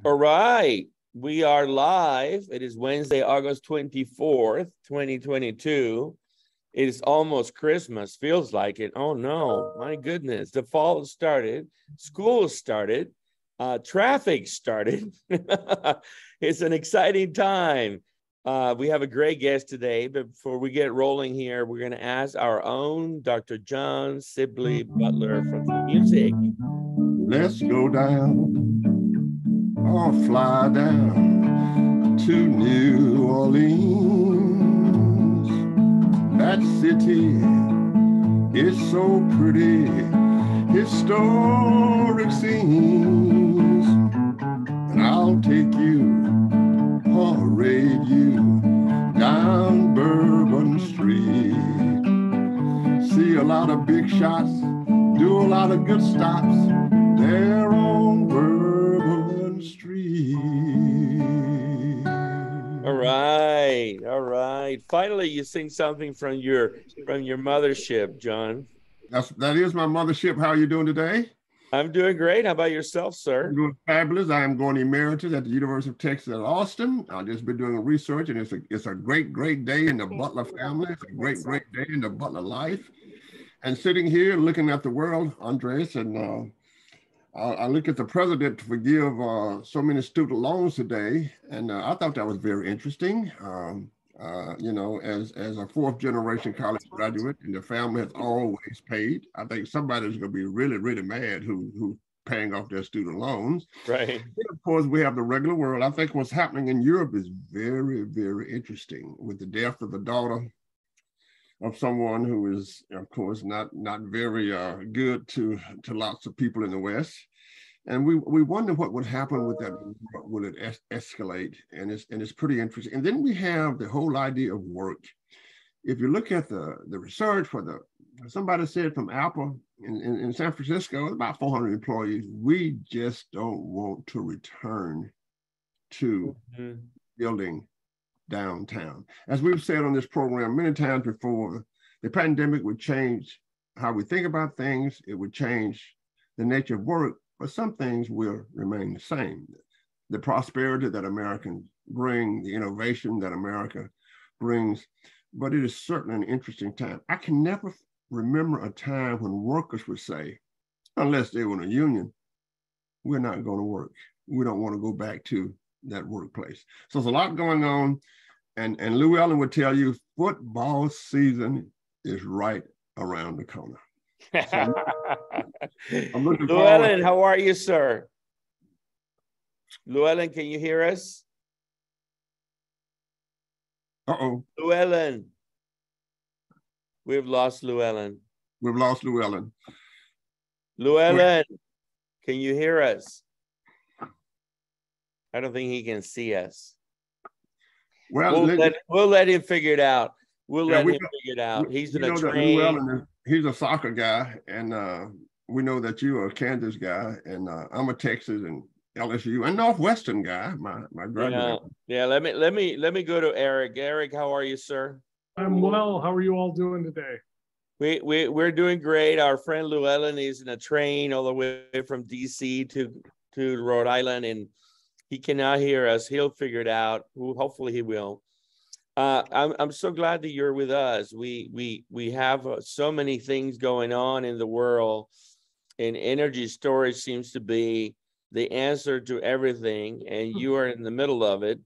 All right, we are live. It is Wednesday, August 24th, 2022. It is almost Christmas, feels like it. Oh no, my goodness. The fall has started, school started, traffic started. It's an exciting time. We have a great guest today, but before we get rolling here, we're gonna ask our own Dr. John Sibley Butler for some music. Let's go down or fly down to New Orleans. That city is so pretty, historic scenes. And I'll take you, parade you down Bourbon Street. See a lot of big shots, do a lot of good stops there on Bourbon Street. All right. Finally, you sing something from your mothership, John. That is my mothership. How are you doing today? I'm doing great. How about yourself, sir? I'm doing fabulous. I am going emeritus at the University of Texas at Austin. I've just been doing research, and it's a great day in the Butler family. It's a great day in the Butler life. And sitting here looking at the world, Andres, and I look at the president to forgive so many student loans today, and I thought that was very interesting. You know, as a fourth generation college graduate, and the family has always paid. I think somebody's going to be really mad who's paying off their student loans. Right. And of course, we have the regular world. I think what's happening in Europe is very interesting, with the death of the daughter of someone who is, of course, not very good to lots of people in the West. And we wonder what would happen with that. Will it escalate? And it's pretty interesting. And then we have the whole idea of work. If you look at the research somebody said from Apple in San Francisco, about 400 employees, we just don't want to return to building downtown. As we've said on this program many times before, the pandemic would change how we think about things. It would change the nature of work, but some things will remain the same. The prosperity that Americans bring, the innovation that America brings, but it is certainly an interesting time. I can never remember a time when workers would say, unless they were in a union, we're not going to work. We don't want to go back to that workplace. So there's a lot going on. And Llewellyn would tell you, football season is right around the corner. So I'm looking Llewellyn, how are you, sir? Llewellyn, can you hear us? Uh-oh. Llewellyn. We've lost Llewellyn. We've lost Llewellyn. Llewellyn, can you hear us? I don't think he can see us. Well, we'll let him figure it out. We'll let him figure it out. He's in a train. He's a soccer guy, and we know that you are a Kansas guy, and I'm a Texas and LSU and Northwestern guy. My graduate. Yeah. Let me go to Eric. Eric, how are you, sir? I'm well. How are you all doing today? We're doing great. Our friend Llewellyn is in a train all the way from DC to Rhode Island, and he cannot hear us. He'll figure it out. Hopefully he will. I'm so glad that you're with us. We have so many things going on in the world, and energy storage seems to be the answer to everything, and you are in the middle of it.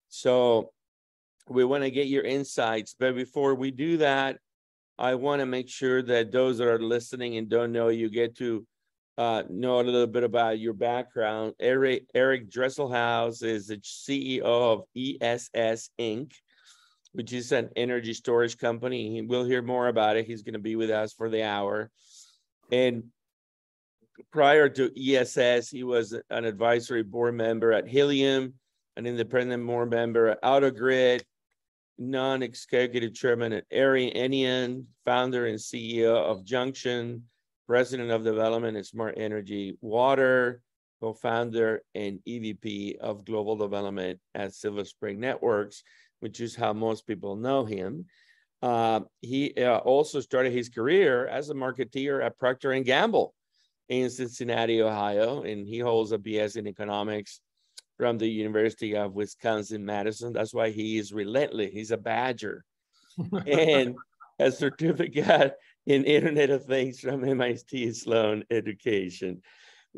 So we want to get your insights. But before we do that, I want to make sure that those that are listening and don't know you get to know a little bit about your background. Eric Dresselhuys is the CEO of ESS Inc., which is an energy storage company. We'll hear more about it. He's going to be with us for the hour. And prior to ESS, he was an advisory board member at Helium, an independent board member at Autogrid, non-executive chairman at Enian, founder and CEO of Junction, president of development at Smart Energy Water, co-founder and EVP of global development at Silver Spring Networks, which is how most people know him. He also started his career as a marketeer at Procter & Gamble in Cincinnati, Ohio, and he holds a BS in economics from the University of Wisconsin-Madison. That's why he is relentless. He's a Badger. And a certificate in Internet of Things from MIT Sloan Education.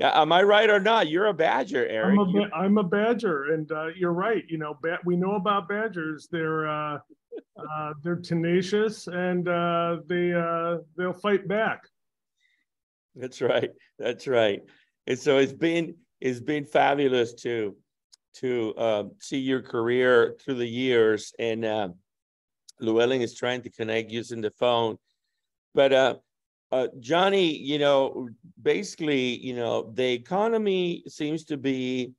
Am I right or not? You're a Badger, Eric. I'm a Badger, and you're right. You know, we know about Badgers. They're tenacious, and they'll fight back. That's right. That's right. And so it's been fabulous to see your career through the years. And Llewellyn is trying to connect using the phone, but Johnny, you know, basically, you know, the economy seems to be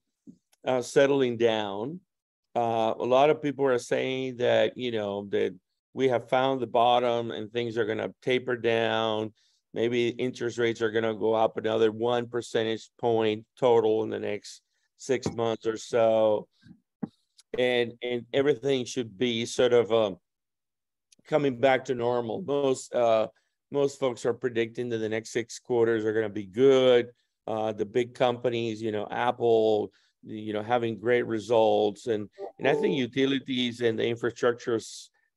settling down. A lot of people are saying that, you know, that we have found the bottom and things are going to taper down. Maybe interest rates are going to go up another 1 percentage point total in the next 6 months or so. And everything should be sort of coming back to normal. Most folks are predicting that the next 6 quarters are going to be good. The big companies, you know, Apple, you know, having great results. And I think utilities and the infrastructure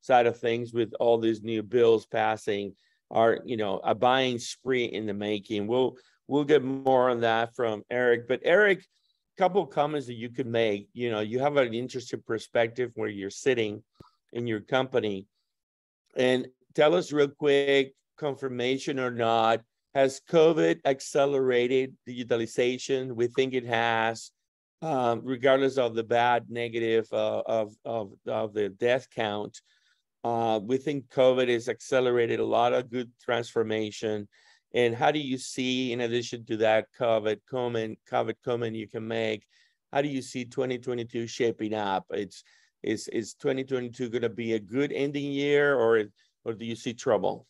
side of things with all these new bills passing are, you know, a buying spree in the making. We'll get more on that from Eric. But Eric, a couple of comments that you could make. You know, you have an interesting perspective where you're sitting in your company. And tell us real quick, confirmation or not, has COVID accelerated digitalization? We think it has, regardless of the bad negative of the death count. We think COVID has accelerated a lot of good transformation. And how do you see, in addition to that COVID comment you can make, how do you see 2022 shaping up? Is 2022 going to be a good ending year, or do you see trouble?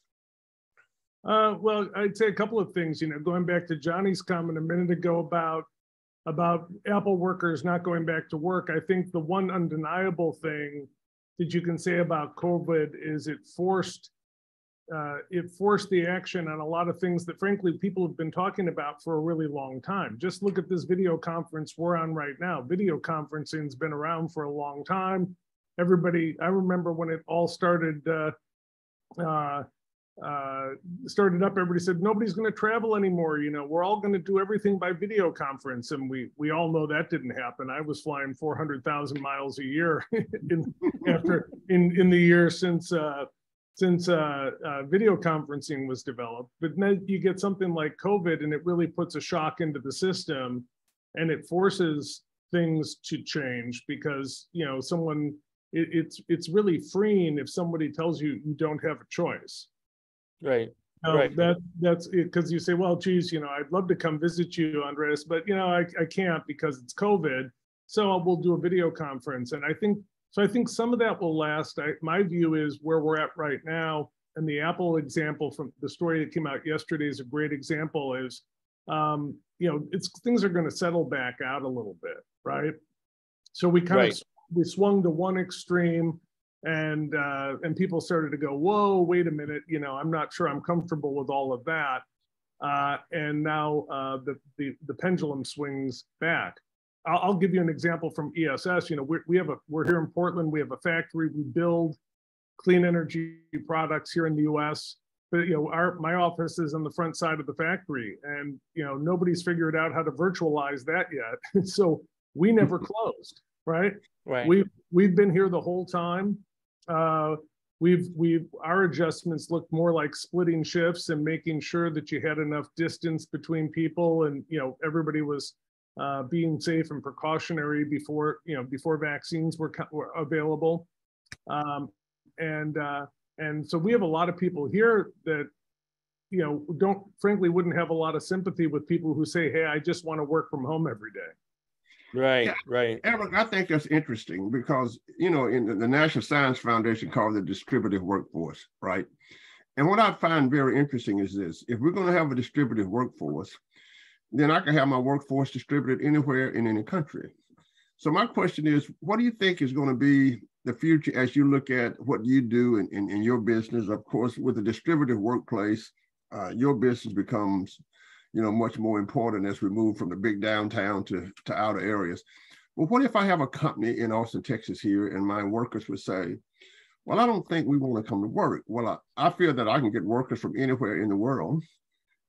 Well, I'd say a couple of things. You know, going back to Johnny's comment a minute ago about Apple workers not going back to work, I think the one undeniable thing that you can say about COVID is it forced the action on a lot of things that, frankly, people have been talking about for a really long time. Just look at this video conference we're on right now. Video conferencing's been around for a long time. Everybody, I remember when it all started up, everybody said, nobody's going to travel anymore. You know, we're all going to do everything by video conference. And we all know that didn't happen. I was flying 400,000 miles a year in the year since video conferencing was developed. But then you get something like COVID, and it really puts a shock into the system, and it forces things to change because, you know, it's really freeing if somebody tells you you don't have a choice. Right. Right. That's it, because you say, well, geez, you know, I'd love to come visit you, Andres, but, you know, I can't because it's COVID. So we'll do a video conference. And I think some of that will last. My view is where we're at right now. And the Apple example from the story that came out yesterday is a great example. Is, you know, things are going to settle back out a little bit, right? So we we swung to one extreme, and people started to go, whoa, wait a minute, you know, I'm not sure I'm comfortable with all of that. And now the pendulum swings back. I'll give you an example from ESS. You know, we're here in Portland. We have a factory. We build clean energy products here in the U.S. But, you know, my office is on the front side of the factory, and, you know, nobody's figured out how to virtualize that yet. So we never closed, right? Right. We've been here the whole time. Our adjustments looked more like splitting shifts and making sure that you had enough distance between people, and, you know, everybody was being safe and precautionary before vaccines were available. And so we have a lot of people here that, you know, wouldn't have a lot of sympathy with people who say, hey, I just want to work from home every day. Right, yeah, right. Eric, I think that's interesting because, you know, in the National Science Foundation called the Distributive Workforce, right? And what I find very interesting is this: if we're going to have a distributive workforce, then I can have my workforce distributed anywhere in any country. So my question is, what do you think is going to be the future as you look at what you do in your business? Of course, with a distributive workplace, your business becomes, you know, much more important as we move from the big downtown to outer areas. well, what if I have a company in Austin, Texas here, and my workers would say, well, I don't think we want to come to work. Well, I feel that I can get workers from anywhere in the world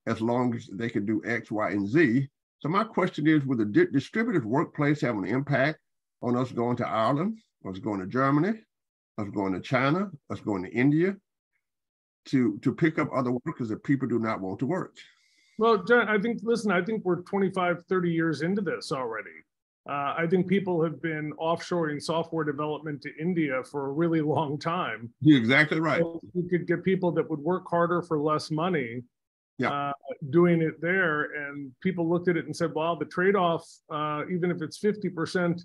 as long as they can do X, Y, and Z. So my question is, will the distributive workplace have an impact on us going to Ireland, us going to Germany, us going to China, us going to India, to pick up other workers that people do not want to work? Well, John, I think we're 25, 30 years into this already. I think people have been offshoring software development to India for a really long time. You're exactly right. So you could get people that would work harder for less money, yeah, doing it there. And people looked at it and said, well, the trade-off, even if it's 50%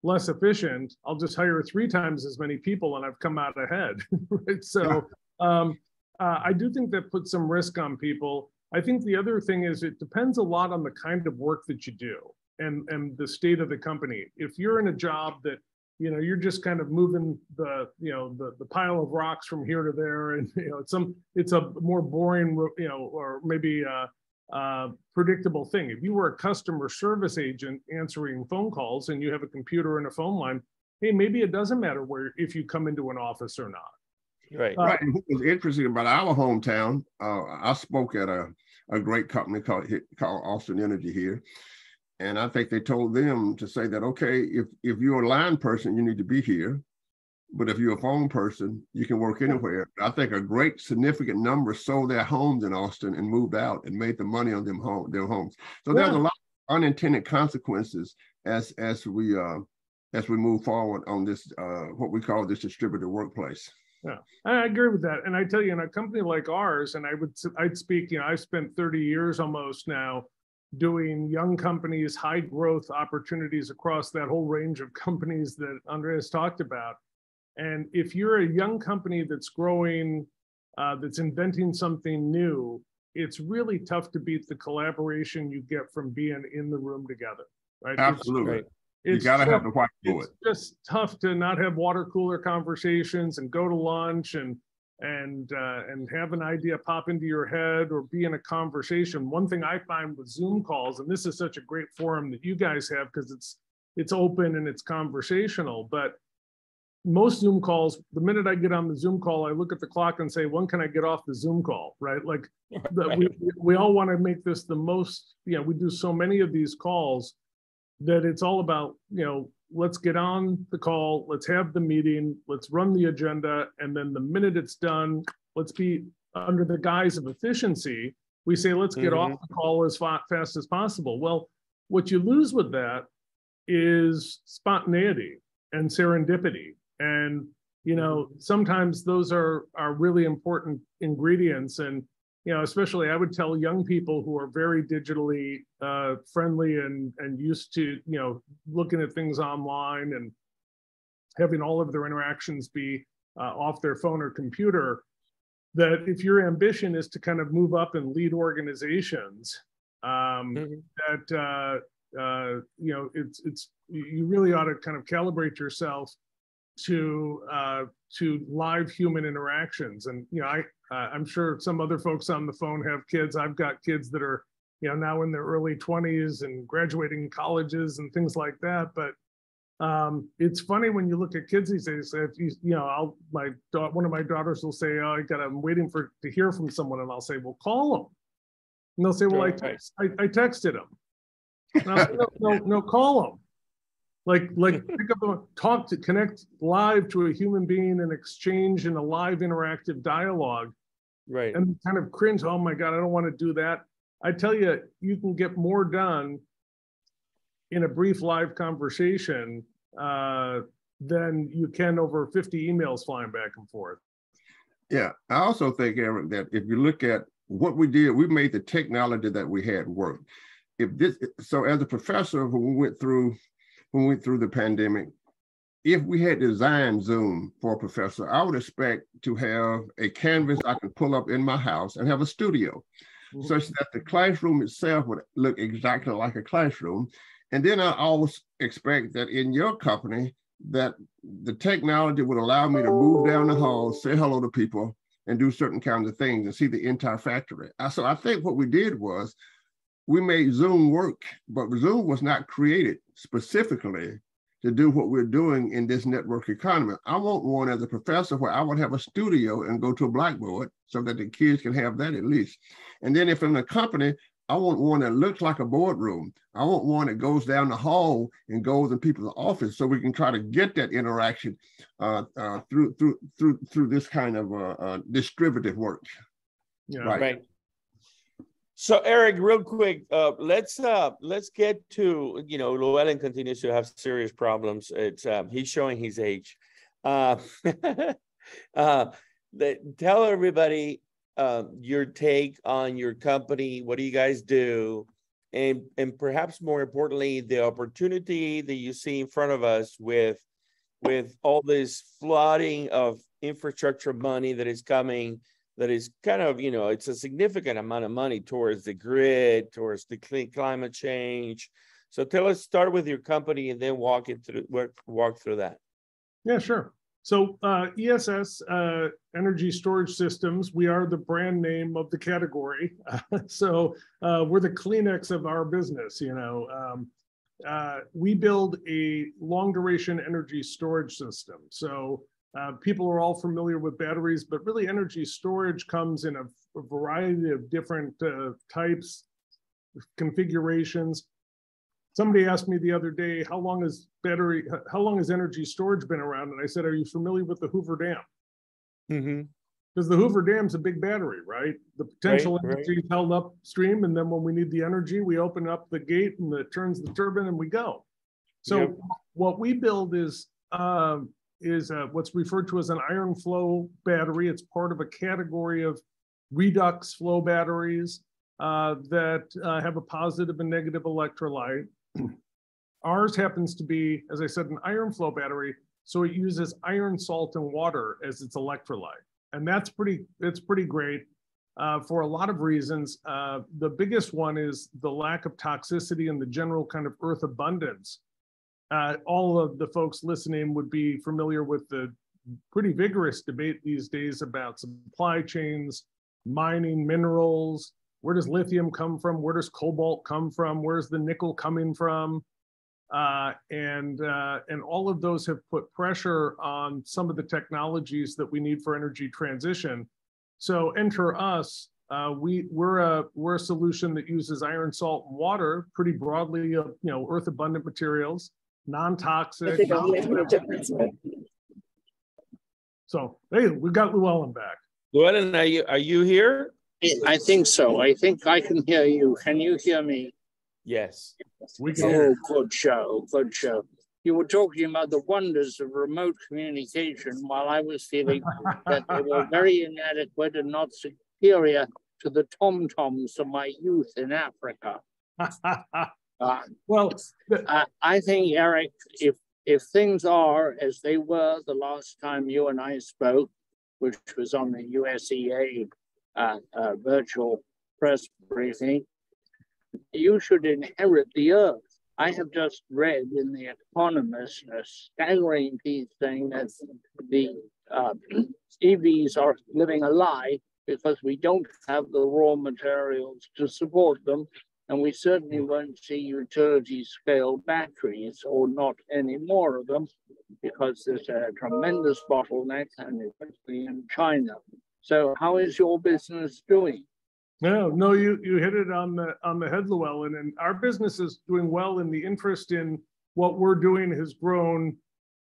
less efficient, I'll just hire 3 times as many people and I've come out ahead. Right? So I do think that puts some risk on people. I think the other thing is it depends a lot on the kind of work that you do and the state of the company. If you're in a job that, you know, you're just kind of moving the pile of rocks from here to there, and, you know, it's a more boring, you know, or maybe predictable thing. If you were a customer service agent answering phone calls and you have a computer and a phone line, hey, maybe it doesn't matter if you come into an office or not. Right. Right. And what was interesting about our hometown, I spoke at a great company called Austin Energy here. And I think they told them to say that, okay, if you're a line person, you need to be here. But if you're a phone person, you can work anywhere. I think a great significant number sold their homes in Austin and moved out and made the money on their homes. So there's a lot of unintended consequences as we move forward on this, what we call this distributed workplace. Yeah, I agree with that. And I tell you, in a company like ours, and I'd speak, you know, I've spent 30 years almost now doing young companies, high growth opportunities across that whole range of companies that Andreas talked about. And if you're a young company that's growing, that's inventing something new, it's really tough to beat the collaboration you get from being in the room together, right? Absolutely. You gotta have the whiteboard. It's just tough to not have water cooler conversations and go to lunch and have an idea pop into your head or be in a conversation. One thing I find with Zoom calls, and this is such a great forum that you guys have because it's open and it's conversational, but most Zoom calls, the minute I get on the Zoom call, I look at the clock and say, when can I get off the Zoom call, right? Like we all want to make this the most, you know, we do so many of these calls that it's all about, you know, let's get on the call, let's have the meeting, let's run the agenda, and then the minute it's done, let's be under the guise of efficiency. We say, let's get off the call as fast as possible. Well, what you lose with that is spontaneity and serendipity. And, you know, sometimes those are really important ingredients. And, you know, especially I would tell young people who are very digitally friendly and used to, you know, looking at things online and having all of their interactions be off their phone or computer, that if your ambition is to kind of move up and lead organizations, that you know, you really ought to kind of calibrate yourself to live human interactions. And, you know, I'm sure some other folks on the phone have kids. I've got kids that are, you know, now in their early 20s and graduating colleges and things like that. But it's funny when you look at kids these days. If you know, one of my daughters will say, "Oh, I'm waiting to hear from someone," and I'll say, "Well, call them." And they'll say, "Well, I texted them." And I'll say, no, call them. Like pick up connect live to a human being and exchange in a live interactive dialogue. Right. And kind of cringe, oh my God, I don't want to do that. I tell you, you can get more done in a brief live conversation than you can over 50 emails flying back and forth. Yeah, I also think, Eric, that if you look at what we did, we made the technology that we had work. So as a professor, when we went through the pandemic, if we had designed Zoom for a professor, I would expect to have a canvas I can pull up in my house and have a studio, such that the classroom itself would look exactly like a classroom. And then I always expect that in your company, that the technology would allow me to move down the hall, say hello to people, and do certain kinds of things and see the entire factory. So I think what we did was we made Zoom work, but Zoom was not created specifically to do what we're doing in this network economy. I want one as a professor where I would have a studio and go to a blackboard so that the kids can have that at least. And then if in a company, I want one that looks like a boardroom. I want one that goes down the hall and goes in people's office so we can try to get that interaction through this kind of distributive work. Yeah. Right. So Eric, real quick, let's get to, Llewellyn continues to have serious problems. It's he's showing his age. Tell everybody your take on your company. What do you guys do? And perhaps more importantly, the opportunity that you see in front of us with all this flooding of infrastructure money that is coming, that is kind of, it's a significant amount of money towards the grid, towards the climate change. So start with your company and then walk through that. Yeah, sure. So ESS, Energy Storage Systems, we are the brand name of the category. So we're the Kleenex of our business, we build a long duration energy storage system. So people are all familiar with batteries, but really energy storage comes in a variety of different types, configurations. Somebody asked me the other day, how long has energy storage been around? And I said, are you familiar with the Hoover Dam? Because the Hoover Dam's a big battery, right? The potential energy is held upstream, and then when we need the energy, we open up the gate and it turns the turbine and we go. So what we build is what's referred to as an iron flow battery. It's part of a category of redox flow batteries that have a positive and negative electrolyte. Ours happens to be, as I said, an iron flow battery, so it uses iron, salt, and water as its electrolyte. And that's pretty great for a lot of reasons. The biggest one is the lack of toxicity and the general kind of earth abundance. All of the folks listening would be familiar with the pretty vigorous debate these days about supply chains, mining minerals. Where does lithium come from? Where does cobalt come from? Where's the nickel coming from? And all of those have put pressure on some of the technologies that we need for energy transition. So enter us. We're a solution that uses iron, salt, and water pretty broadly. Earth abundant materials, non-toxic. So hey, we've got Llewellyn back. Llewellyn, are you here? I think so. I think I can hear you. Can you hear me? Yes. We can. Good show. Good show. You were talking about the wonders of remote communication while I was feeling that they were very inadequate and not superior to the tom-toms of my youth in Africa. I think, Eric, if things are as they were the last time you and I spoke, which was on the USEA virtual press briefing, you should inherit the earth. I have just read in The Economist a staggering piece saying that the EVs are living a lie because we don't have the raw materials to support them, and we certainly won't see utility scale batteries, or not any more of them, because there's a tremendous bottleneck, and especially in China. So how is your business doing? No, you hit it on the head, Llewellyn, and our business is doing well, and the interest in what we're doing has grown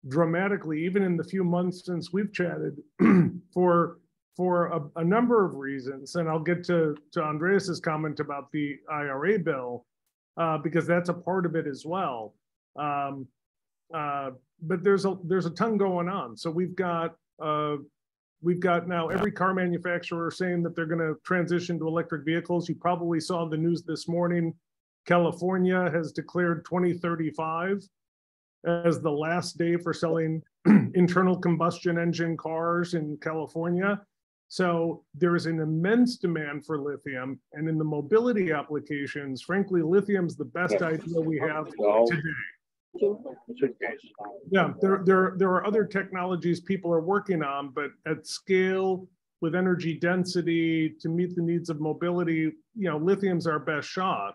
dramatically, even in the few months since we've chatted, for a number of reasons. And I'll get to Andreas's comment about the IRA bill, because that's a part of it as well. But there's a ton going on. So we've got now every car manufacturer saying that they're going to transition to electric vehicles. You probably saw the news this morning. California has declared 2035 as the last day for selling internal combustion engine cars in California. So there is an immense demand for lithium, and in the mobility applications, frankly, lithium's the best idea we have today. Yeah, there are other technologies people are working on, but at scale with energy density to meet the needs of mobility, lithium's our best shot.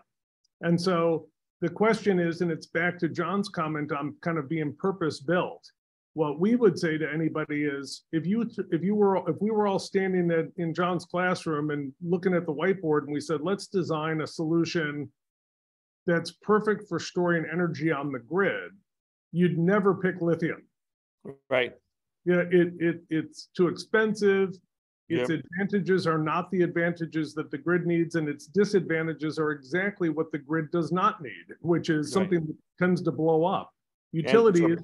And so the question is, and it's back to John's comment on kind of being purpose built. What we would say to anybody is, if we were all standing in John's classroom and looking at the whiteboard and we said, let's design a solution that's perfect for storing energy on the grid, you'd never pick lithium. Right. Yeah, it's too expensive. Its advantages are not the advantages that the grid needs, and its disadvantages are exactly what the grid does not need, which is something that tends to blow up. Utilities,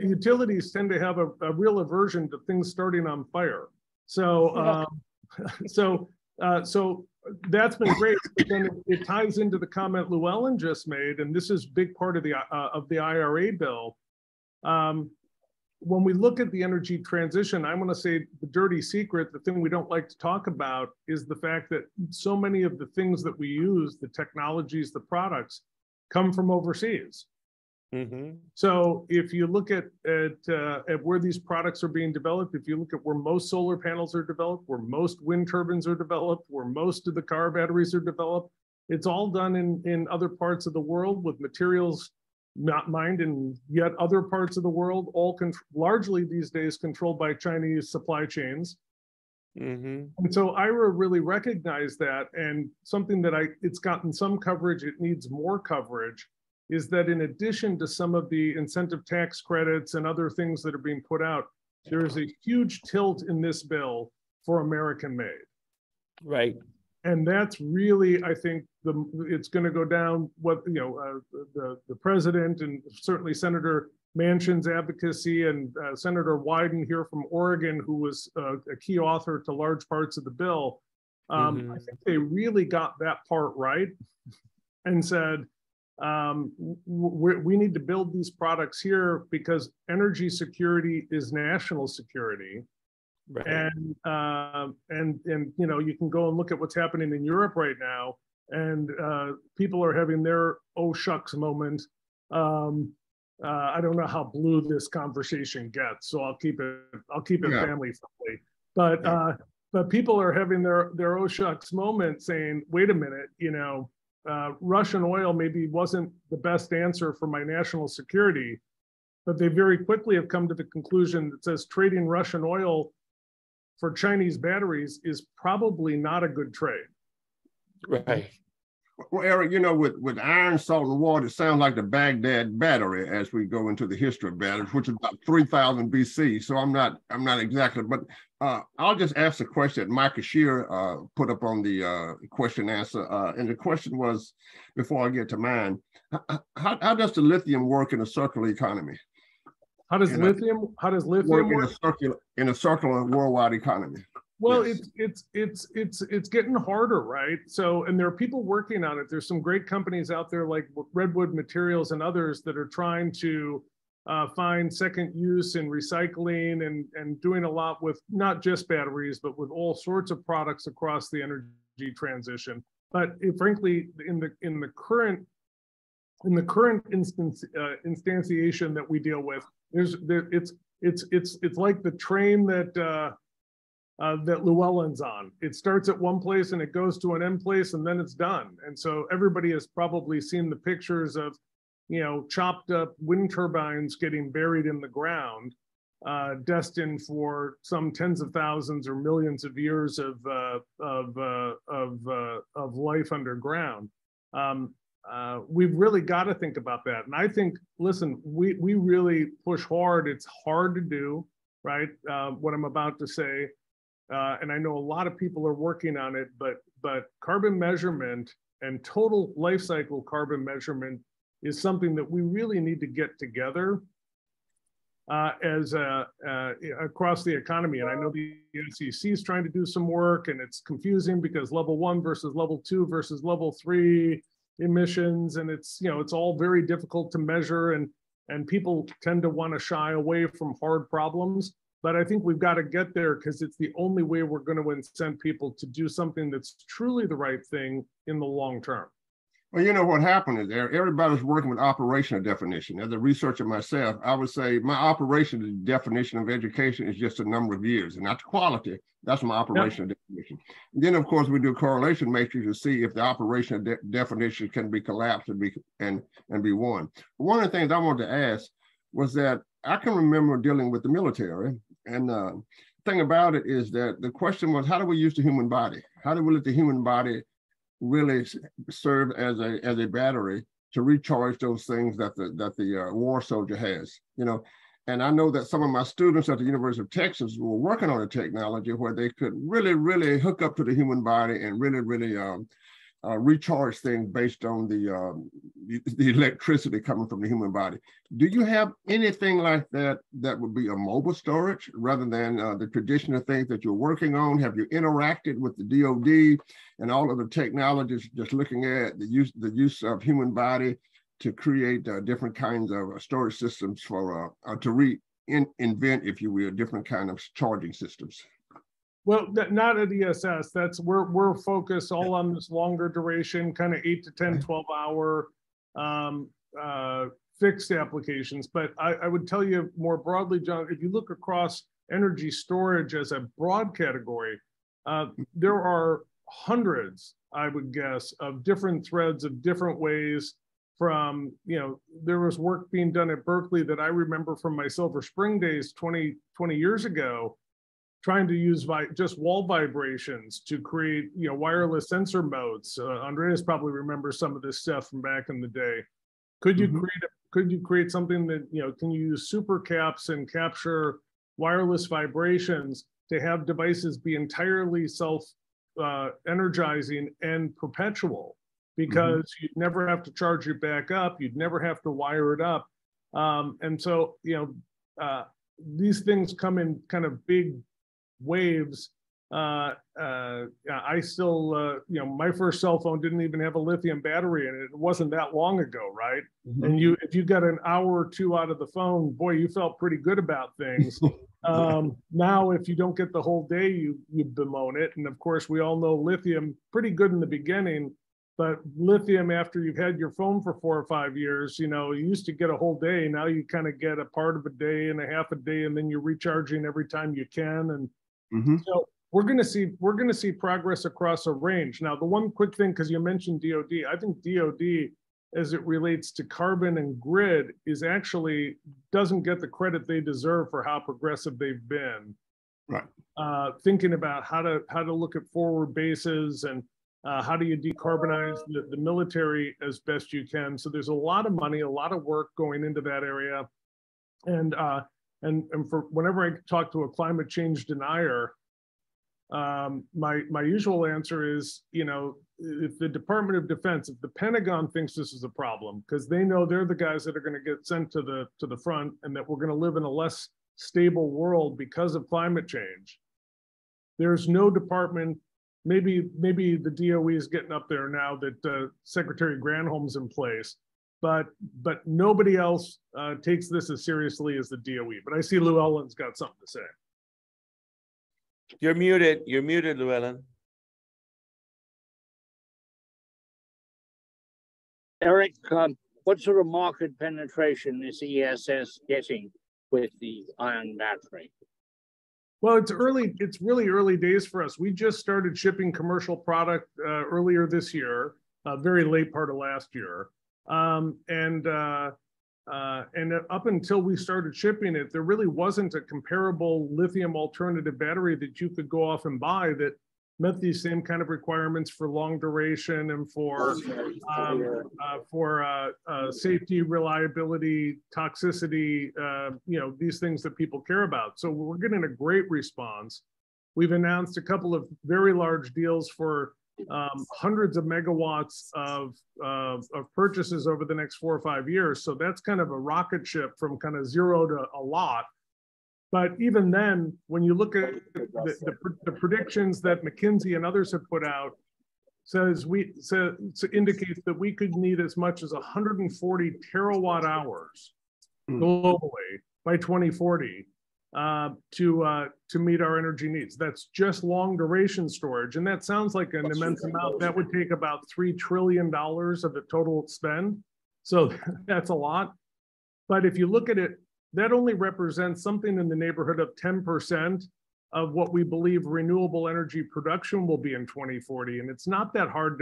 utilities tend to have a real aversion to things starting on fire. So, so that's been great. But then it ties into the comment Llewellyn just made, and this is a big part of the IRA bill. When we look at the energy transition, I'm going to say the dirty secret, the thing we don't like to talk about, is the fact that so many of the things that we use, the technologies, the products, come from overseas. Mm-hmm. So if you look at where these products are being developed, if you look at where most solar panels are developed, where most wind turbines are developed, where most of the car batteries are developed, it's all done in other parts of the world with materials not mined in yet other parts of the world, all largely these days controlled by Chinese supply chains. Mm-hmm. And so IRA really recognized that, and something that it's gotten some coverage, it needs more coverage, is that in addition to some of the incentive tax credits and other things that are being put out, there is a huge tilt in this bill for American made. Right. And that's really, I think, it's going to go down what, the president and certainly Senator Manchin's advocacy and Senator Wyden here from Oregon, who was a key author to large parts of the bill. I think they really got that part right and said, we need to build these products here because energy security is national security. Right. And you can go and look at what's happening in Europe right now, and people are having their oh shucks moment. I don't know how blue this conversation gets, so I'll keep it family friendly. But people are having their oh shucks moment, saying, wait a minute, Russian oil maybe wasn't the best answer for my national security, but they very quickly have come to the conclusion that says trading Russian oil for Chinese batteries is probably not a good trade. Right. Well, Eric, with iron, salt, and water, it sounds like the Baghdad battery as we go into the history of batteries, which is about 3000 BC. So I'm not exactly, but I'll just ask the question that Michael Shear put up on the question answer. And the question was, before I get to mine, how does the lithium work in a circular economy? How does lithium work in a circular worldwide economy? Well, yes. It's getting harder, right? So, and there are people working on it. There's some great companies out there like Redwood Materials and others that are trying to find second use and recycling and doing a lot with not just batteries, but with all sorts of products across the energy transition. But frankly, in the current instantiation that we deal with, it's like the train that Llewellyn's on. It starts at one place and it goes to an end place and then it's done. And so everybody has probably seen the pictures of, chopped up wind turbines getting buried in the ground, destined for some tens of thousands or millions of years of life underground. We've really got to think about that. And I think, listen, we really push hard. It's hard to do, right? What I'm about to say. And I know a lot of people are working on it, but carbon measurement and total life cycle carbon measurement is something that we really need to get together as across the economy. And I know the SEC is trying to do some work, and it's confusing because level 1 versus level 2 versus level 3 emissions, and it's all very difficult to measure, and people tend to want to shy away from hard problems. But I think we've got to get there because it's the only way we're going to incent people to do something that's truly the right thing in the long term. Well, you know what happened is everybody's working with operational definition. As a researcher myself, I would say my operational definition of education is just a number of years and not the quality. That's my operational definition. And then, of course, we do correlation matrix to see if the operational definition can be collapsed and be one. One of the things I wanted to ask was that I can remember dealing with the military, and the thing about it is that the question was, how do we use the human body? How do we let the human body really serve as a battery to recharge those things that the war soldier has, you know? And I know that some of my students at the University of Texas were working on a technology where they could really hook up to the human body and really recharge things based on the electricity coming from the human body. Do you have anything like that that would be a mobile storage rather than the traditional things that you're working on? Have you interacted with the DoD and all of the technologies, just looking at the use of human body to create different kinds of storage systems for to reinvent, if you will, different kind of charging systems? Well, not at ESS. We're focused all on this longer duration, kind of 8 to 10, 12-hour fixed applications. But I would tell you more broadly, John, if you look across energy storage as a broad category, there are hundreds, I would guess, of different threads of different ways. From, there was work being done at Berkeley that I remember from my Silver Spring days 20 years ago, trying to use just wall vibrations to create, wireless sensor modes. Andreas probably remembers some of this stuff from back in the day. Could you create something that, can you use super caps and capture wireless vibrations to have devices be entirely self-energizing and perpetual? Because you'd never have to charge it back up. You'd never have to wire it up. And so, these things come in kind of big waves. I still, my first cell phone didn't even have a lithium battery in it. It wasn't that long ago, right? And if you got an hour or two out of the phone, boy, you felt pretty good about things. Now, if you don't get the whole day, you bemoan it. And of course, we all know lithium pretty good in the beginning. But lithium, after you've had your phone for 4 or 5 years, you used to get a whole day. Now you kind of get a part of a day and a half a day, and then you're recharging every time you can. And so we're going to see progress across a range. Now, the one quick thing, because you mentioned DoD, I think DoD, as it relates to carbon and grid, doesn't get the credit they deserve for how progressive they've been. Right. Thinking about how to look at forward bases and how do you decarbonize the military as best you can? So there's a lot of money, a lot of work going into that area. And for whenever I talk to a climate change denier, my usual answer is, if the Department of Defense, if the Pentagon thinks this is a problem, because they know they're the guys that are going to get sent to the front, and that we're going to live in a less stable world because of climate change. There's no department. Maybe the DOE is getting up there now that Secretary Granholm's in place, but nobody else takes this as seriously as the DOE. But I see Llewellyn's got something to say. You're muted, Llewellyn. Eric, what sort of market penetration is ESS getting with the ion battery? Well, it's really early days for us. We just started shipping commercial product earlier this year, very late part of last year. And up until we started shipping it, there really wasn't a comparable lithium alternative battery that you could go off and buy that met these same kind of requirements for long duration and for safety, reliability, toxicity, these things that people care about. So we're getting a great response. We've announced a couple of very large deals for hundreds of megawatts of purchases over the next 4 or 5 years. So that's kind of a rocket ship from kind of zero to a lot. But even then, when you look at the predictions that McKinsey and others have put out, indicates that we could need as much as 140 terawatt hours globally by 2040. to meet our energy needs. That's just long duration storage. And that sounds like an immense amount. That would take about $3 trillion of the total spend. So that's a lot. But if you look at it, that only represents something in the neighborhood of 10% of what we believe renewable energy production will be in 2040. And it's not that hard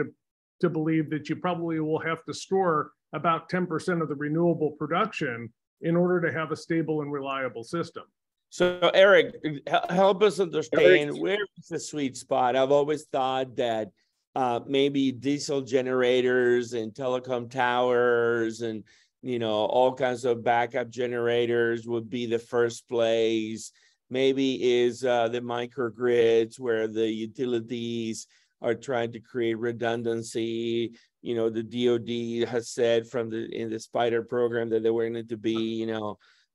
to believe that you probably will have to store about 10% of the renewable production in order to have a stable and reliable system. So Eric, help us understand where is the sweet spot. I've always thought that maybe diesel generators and telecom towers and all kinds of backup generators would be the first place. Maybe is the microgrids where the utilities are trying to create redundancy. The DoD has said in the SPIDER program that they were going to be,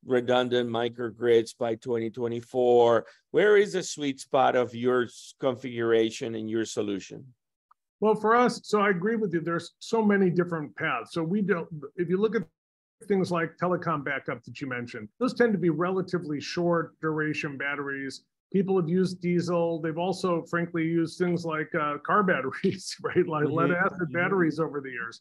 redundant microgrids by 2024. Where is the sweet spot of your configuration and your solution? Well, for us, so I agree with you. There's so many different paths. So if you look at things like telecom backup that you mentioned, those tend to be relatively short duration batteries. People have used diesel. They've also, frankly, used things like car batteries, right? Like lead acid batteries over the years.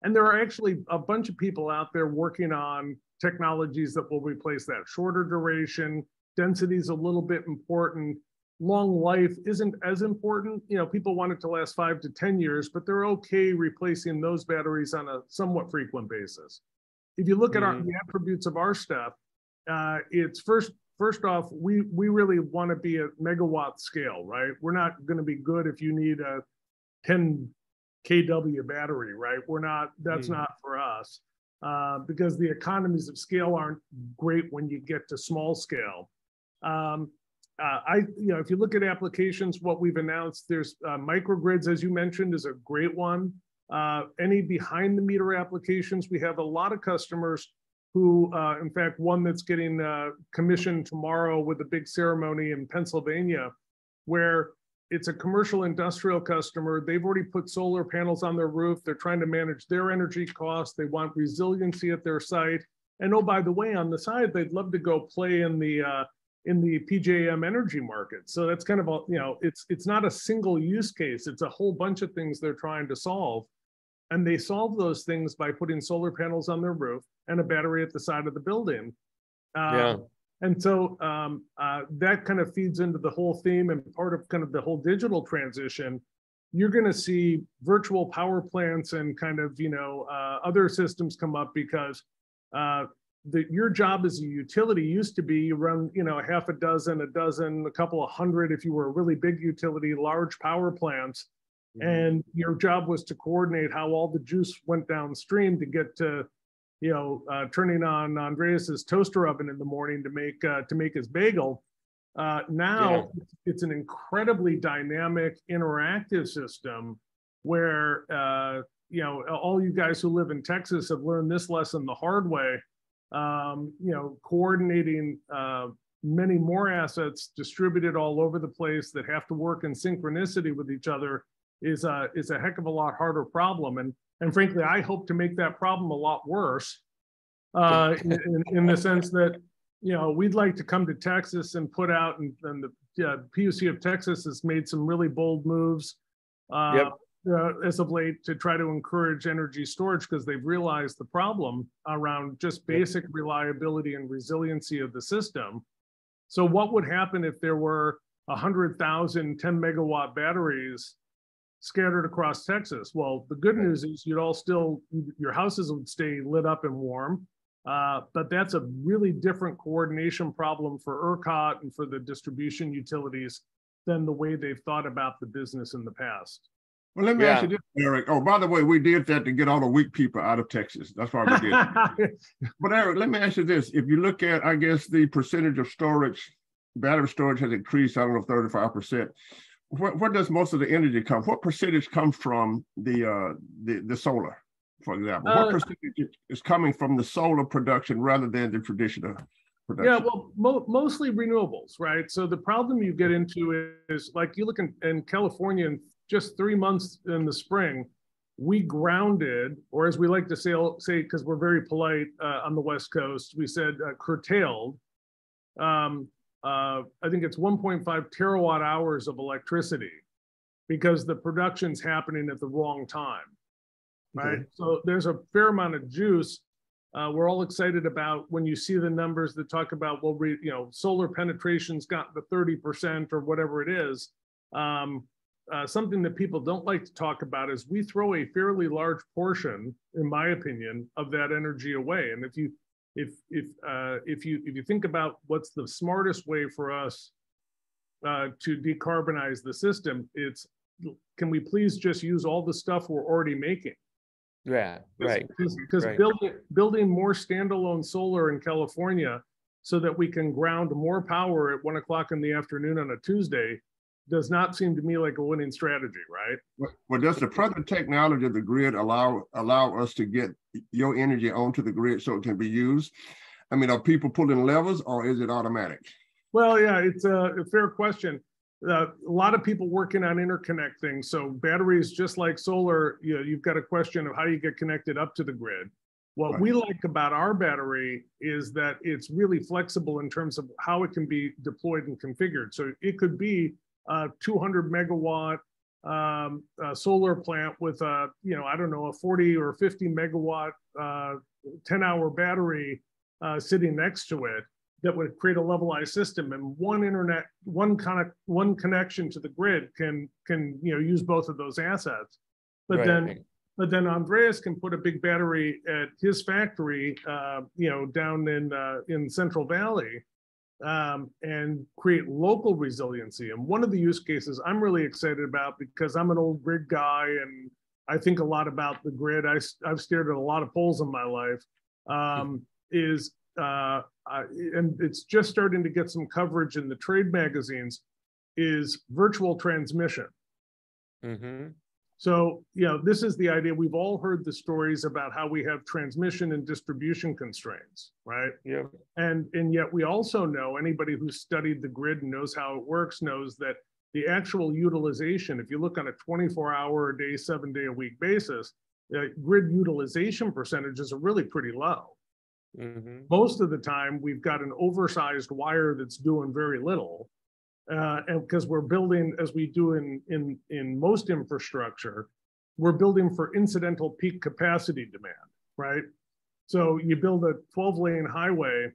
And there are actually a bunch of people out there working on technologies that will replace that. Shorter duration, density is a little bit important. Long life isn't as important. People want it to last 5 to 10 years, but they're okay replacing those batteries on a somewhat frequent basis. If you look at the attributes of our stuff, it's first off, we really want to be at megawatt scale, right? We're not going to be good if you need a 10 kW battery, right? That's not for us because the economies of scale aren't great when you get to small scale. If you look at applications, what we've announced, there's microgrids, as you mentioned, is a great one. Any behind the meter applications, we have a lot of customers who, in fact, one that's getting commissioned tomorrow with a big ceremony in Pennsylvania, where it's a commercial industrial customer. They've already put solar panels on their roof. They're trying to manage their energy costs. They want resiliency at their site. And oh, by the way, on the side, they'd love to go play in the PJM energy market. So that's kind of it's not a single use case. It's a whole bunch of things they're trying to solve. And they solve those things by putting solar panels on their roof and a battery at the side of the building. And so that kind of feeds into the whole theme and part of kind of the whole digital transition. You're going to see virtual power plants and kind of, other systems come up because your job as a utility used to be you run, half a dozen, a couple of hundred, if you were a really big utility, large power plants. And your job was to coordinate how all the juice went downstream to get to, turning on Andreas's toaster oven in the morning to make his bagel. Now it's an incredibly dynamic, interactive system where, all you guys who live in Texas have learned this lesson the hard way. Coordinating many more assets distributed all over the place that have to work in synchronicity with each other is a heck of a lot harder problem. And frankly, I hope to make that problem a lot worse in the sense that, we'd like to come to Texas and put out, and the PUC of Texas has made some really bold moves as of late to try to encourage energy storage because they've realized the problem around just basic reliability and resiliency of the system. So what would happen if there were 100,000 10 megawatt batteries scattered across Texas? Well, the good news is your houses would stay lit up and warm, but that's a really different coordination problem for ERCOT and for the distribution utilities than the way they've thought about the business in the past. Well, let me ask you this, Eric. Oh, by the way, we did that to get all the weak people out of Texas. That's why we did. But Eric, let me ask you this. If you look at, I guess, the percentage of storage, battery storage has increased, I don't know, 35%. Where does most of the energy come? What percentage comes from the solar, for example? What percentage is coming from the solar production rather than the traditional production? Yeah, well, mostly renewables, right? So the problem you get into is, like, you look in California, in just 3 months in the spring, we grounded, or as we like to say, because we're very polite on the West Coast, we said curtailed I think it's 1.5 terawatt hours of electricity because the production's happening at the wrong time, right? Okay. So there's a fair amount of juice. We're all excited about when you see the numbers that talk about, well, solar penetration's got the 30% or whatever it is. Something that people don't like to talk about is we throw a fairly large portion, in my opinion, of that energy away. And if you think about what's the smartest way for us to decarbonize the system, it's, can we please just use all the stuff we're already making? Yeah, right. Because building more standalone solar in California so that we can ground more power at 1 o'clock in the afternoon on a Tuesday does not seem to me like a winning strategy, right? Well, does the present technology of the grid allow us to get your energy onto the grid so it can be used? I mean, are people pulling levers or is it automatic? Well, yeah, it's a fair question. A lot of people working on interconnect things. So batteries, just like solar, you've got a question of how you get connected up to the grid. What we like about our battery is that it's really flexible in terms of how it can be deployed and configured. So it could be a 200 megawatt solar plant with a, I don't know, a 40 or 50 megawatt 10-hour battery sitting next to it that would create a levelized system, and one connection to the grid can use both of those assets. But then Andreas can put a big battery at his factory, down in Central Valley, and create local resiliency. And one of the use cases I'm really excited about, because I'm an old grid guy and I think a lot about the grid. I've stared at a lot of poles in my life. And it's just starting to get some coverage in the trade magazines, is virtual transmission. Mm-hmm. So, this is the idea. We've all heard the stories about how we have transmission and distribution constraints, right? Yeah. And yet we also know, anybody who's studied the grid and knows how it works knows that the actual utilization, if you look on a 24-hour a day, 7-day-a-week basis, grid utilization percentages are really pretty low. Mm-hmm. Most of the time, we've got an oversized wire that's doing very little. And because we're building, as we do in most infrastructure, we're building for incidental peak capacity demand, right? So you build a 12-lane highway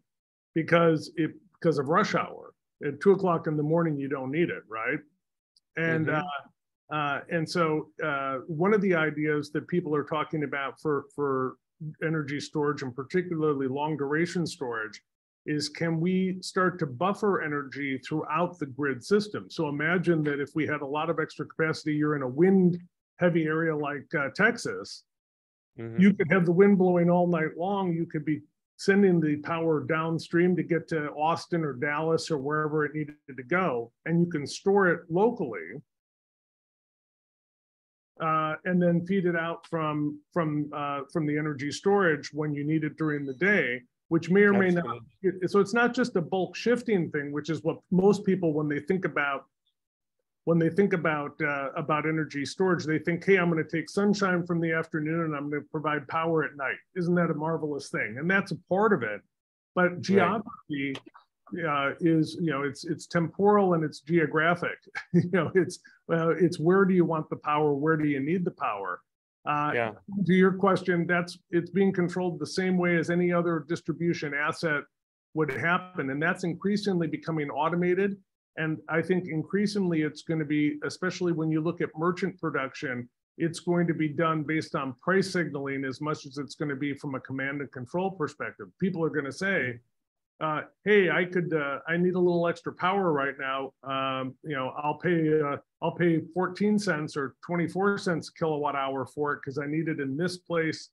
because of rush hour. At 2 o'clock in the morning, you don't need it, right? And so one of the ideas that people are talking about for energy storage, and particularly long duration storage, is can we start to buffer energy throughout the grid system? So imagine that if we had a lot of extra capacity, you're in a wind heavy area like Texas, you could have the wind blowing all night long. You could be sending the power downstream to get to Austin or Dallas or wherever it needed to go, and you can store it locally. And then feed it out from the energy storage when you need it during the day, which may or may not. So it's not just a bulk shifting thing, which is what most people, when they think about energy storage, they think, hey, I'm going to take sunshine from the afternoon and I'm going to provide power at night. Isn't that a marvelous thing? And that's a part of it. But geography is, it's temporal and it's geographic. It's where do you want the power? Where do you need the power? To your question, it's being controlled the same way as any other distribution asset would happen. And that's increasingly becoming automated. And I think increasingly it's going to be, especially when you look at merchant production, it's going to be done based on price signaling as much as it's going to be from a command and control perspective. People are going to say, hey, I need a little extra power right now. I'll pay 14 cents or 24 cents a kilowatt hour for it because I need it in this place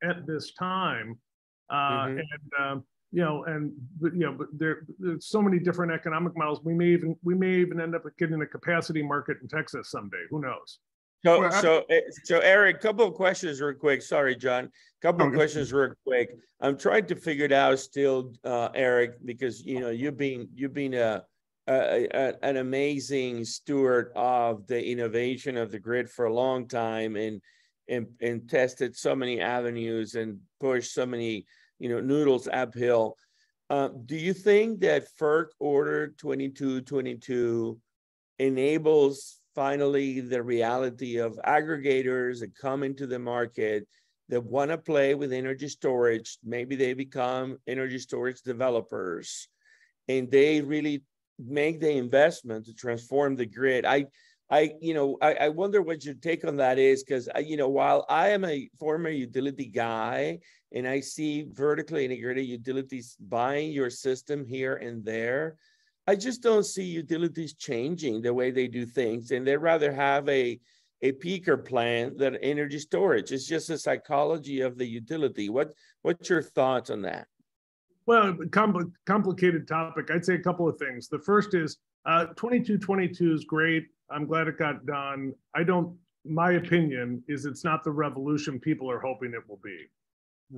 at this time. But there's so many different economic models. We may even end up getting a capacity market in Texas someday. Who knows? So Eric, couple of questions real quick. Sorry, John. Couple of questions real quick. I'm trying to figure it out still, Eric, because you've been an amazing steward of the innovation of the grid for a long time, and tested so many avenues and pushed so many noodles uphill. Do you think that FERC Order 2222 enables finally the reality of aggregators that come into the market that want to play with energy storage? Maybe they become energy storage developers and they really make the investment to transform the grid. I wonder what your take on that is, because while I am a former utility guy and I see vertically integrated utilities buying your system here and there, I just don't see utilities changing the way they do things, and they'd rather have a peaker plant than energy storage. It's just the psychology of the utility. What's your thoughts on that? Well, complicated topic. I'd say a couple of things. The first is 2222 is great. I'm glad it got done. My opinion is it's not the revolution people are hoping it will be.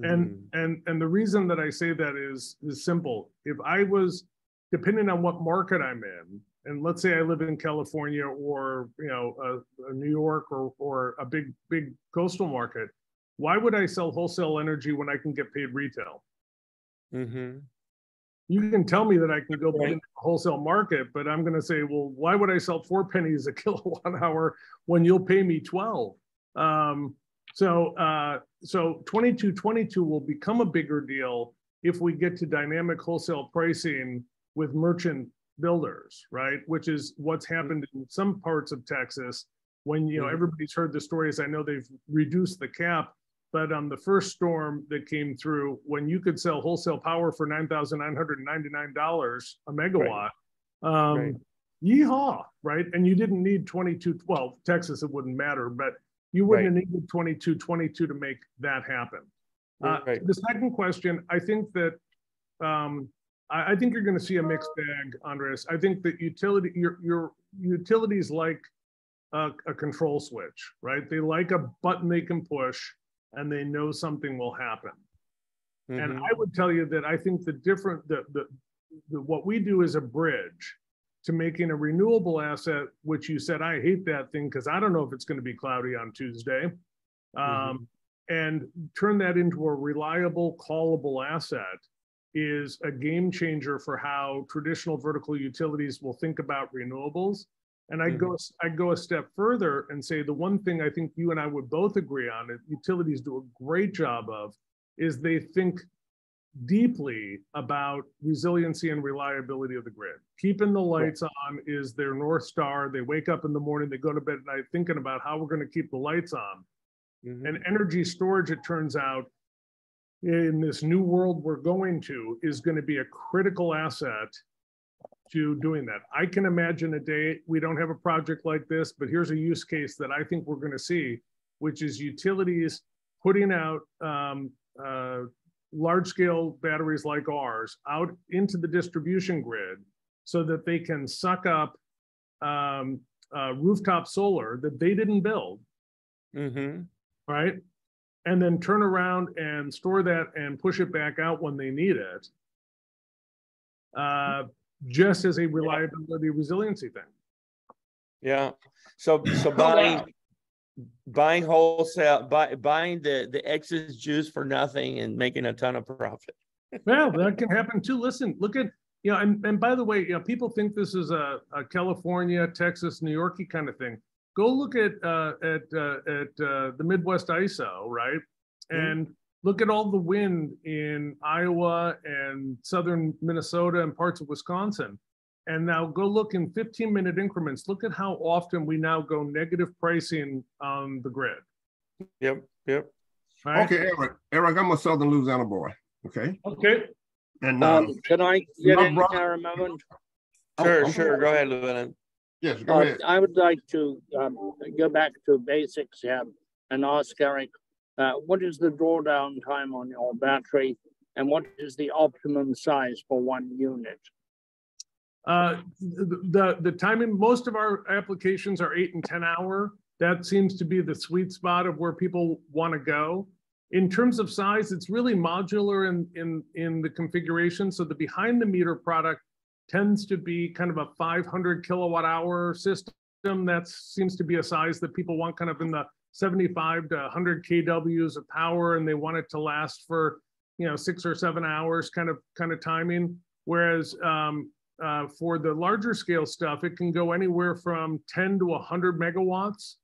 And the reason that I say that is simple. If I was, depending on what market I'm in, and let's say I live in California or New York or a big coastal market, why would I sell wholesale energy when I can get paid retail? You can tell me that I can go put in the wholesale market, but I'm going to say, well, why would I sell 4 pennies a kilowatt hour when you'll pay me 12? So 2222 will become a bigger deal if we get to dynamic wholesale pricing with merchant builders, right? Which is what's happened in some parts of Texas when, everybody's heard the stories. I know they've reduced the cap, but on the first storm that came through, when you could sell wholesale power for $9,999 a megawatt, yeehaw, right? And you didn't need 2212. Texas, it wouldn't matter, but you wouldn't have needed 2222 to make that happen. The second question, I think that I think you're going to see a mixed bag, Andres. I think that your utilities like a control switch, right? They like a button they can push, and they know something will happen. And I would tell you that I think what we do is a bridge to making a renewable asset, which you said, I hate that thing because I don't know if it's going to be cloudy on Tuesday, and turn that into a reliable, callable asset is a game changer for how traditional vertical utilities will think about renewables. And I go a step further and say the one thing I think you and I would both agree on, that utilities do a great job of, is they think deeply about resiliency and reliability of the grid. Keeping the lights on is their North Star. They wake up in the morning, they go to bed at night thinking about how we're going to keep the lights on. And energy storage, it turns out, in this new world we're going to, is going to be a critical asset to doing that. I can imagine a day, we don't have a project like this, but here's a use case that I think we're going to see, which is utilities putting out large-scale batteries like ours out into the distribution grid so that they can suck up rooftop solar that they didn't build, right? And then turn around and store that and push it back out when they need it, just as a reliability resiliency thing. Yeah. So buying wholesale, buying the excess juice for nothing and making a ton of profit. Well, that can happen too. Listen, look at, and by the way, people think this is a California, Texas, New Yorky kind of thing. Go look at the Midwest ISO, right? And look at all the wind in Iowa and southern Minnesota and parts of Wisconsin. And now go look in 15-minute increments. Look at how often we now go negative pricing on the grid. Yep. Right? Okay, Eric, I'm a Southern Louisiana boy. Okay. And can I get in there a moment? Sure. Go ahead, Llewellyn. Yes, go ahead. I would like to go back to basics here and ask Eric, what is the drawdown time on your battery, and what is the optimum size for one unit? The timing, most of our applications are 8 and 10 hour. That seems to be the sweet spot of where people want to go. In terms of size, it's really modular in the configuration. So the behind the meter product tends to be kind of a 500 kilowatt hour system. That seems to be a size that people want, kind of in the 75 to 100 kWs of power, and they want it to last for 6 or 7 hours kind of timing. Whereas for the larger scale stuff, it can go anywhere from 10 to 100 megawatts.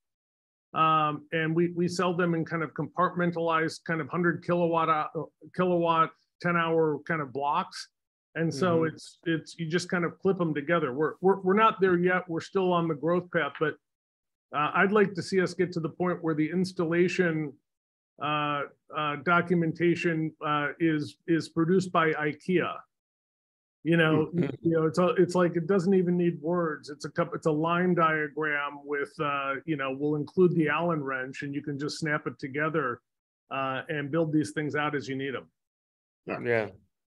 And we sell them in kind of compartmentalized kind of 100 kilowatt 10-hour kind of blocks. And so it's you just kind of clip them together. We're not there yet. We're still on the growth path, but I'd like to see us get to the point where the installation documentation is produced by IKEA. It's like it doesn't even need words. It's a line diagram with we'll include the Allen wrench, and you can just snap it together and build these things out as you need them. Yeah.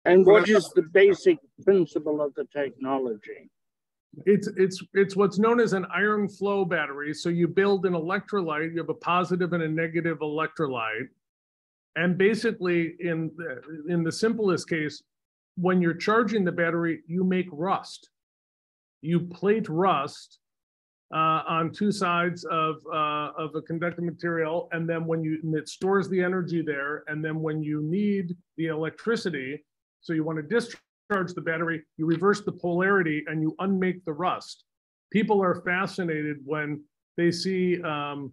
And what is the basic principle of the technology? It's what's known as an iron flow battery. So you build an electrolyte, you have a positive and a negative electrolyte. And basically in the simplest case, when you're charging the battery, you make rust. You plate rust on two sides of a conductive material, and then it stores the energy there. And then when you need the electricity, so you want to discharge the battery, you reverse the polarity and you unmake the rust. People are fascinated when they see our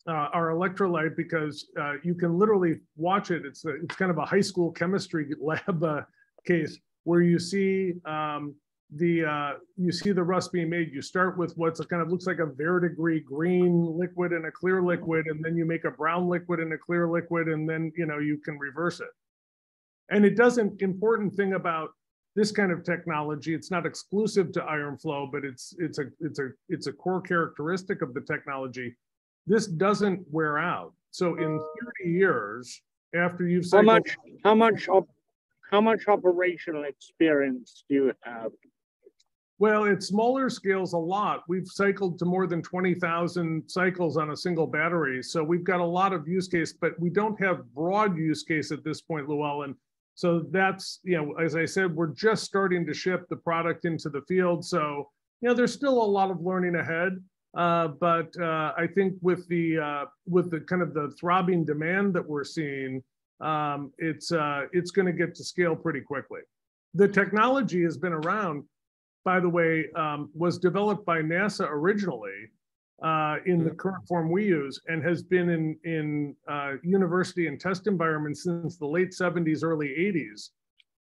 electrolyte because you can literally watch it. It's kind of a high school chemistry lab case where you see the rust being made. You start with what's kind of looks like a verdigris green liquid and a clear liquid, and then you make a brown liquid and a clear liquid, and then you can reverse it. And it doesn't, important thing about this kind of technology, it's not exclusive to iron flow, but it's a core characteristic of the technology. This doesn't wear out. So in 30 years after you've cycled, how much operational experience do you have? Well, at smaller scales, a lot. We've cycled to more than 20,000 cycles on a single battery. So we've got a lot of use case, but we don't have broad use case at this point, Llewellyn. So that's, as I said, we're just starting to ship the product into the field. So, there's still a lot of learning ahead. But I think with the kind of the throbbing demand that we're seeing, it's going to get to scale pretty quickly. The technology has been around, by the way, was developed by NASA originally in the current form we use, and has been in university and test environments since the late 70s, early 80s.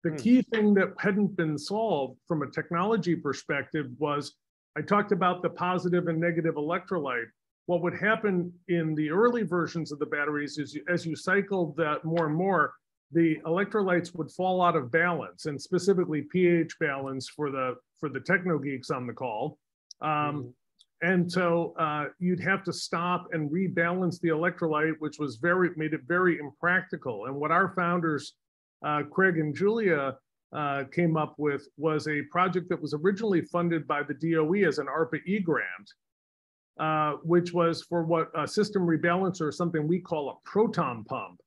The key thing that hadn't been solved from a technology perspective was, I talked about the positive and negative electrolyte. What would happen in the early versions of the batteries is as you cycled that more and more, the electrolytes would fall out of balance, and specifically pH balance for the techno geeks on the call. And so you'd have to stop and rebalance the electrolyte, which was made it very impractical. And what our founders, Craig and Julia, came up with was a project that was originally funded by the DOE as an ARPA-E grant, which was for what a system rebalancer, something we call a proton pump,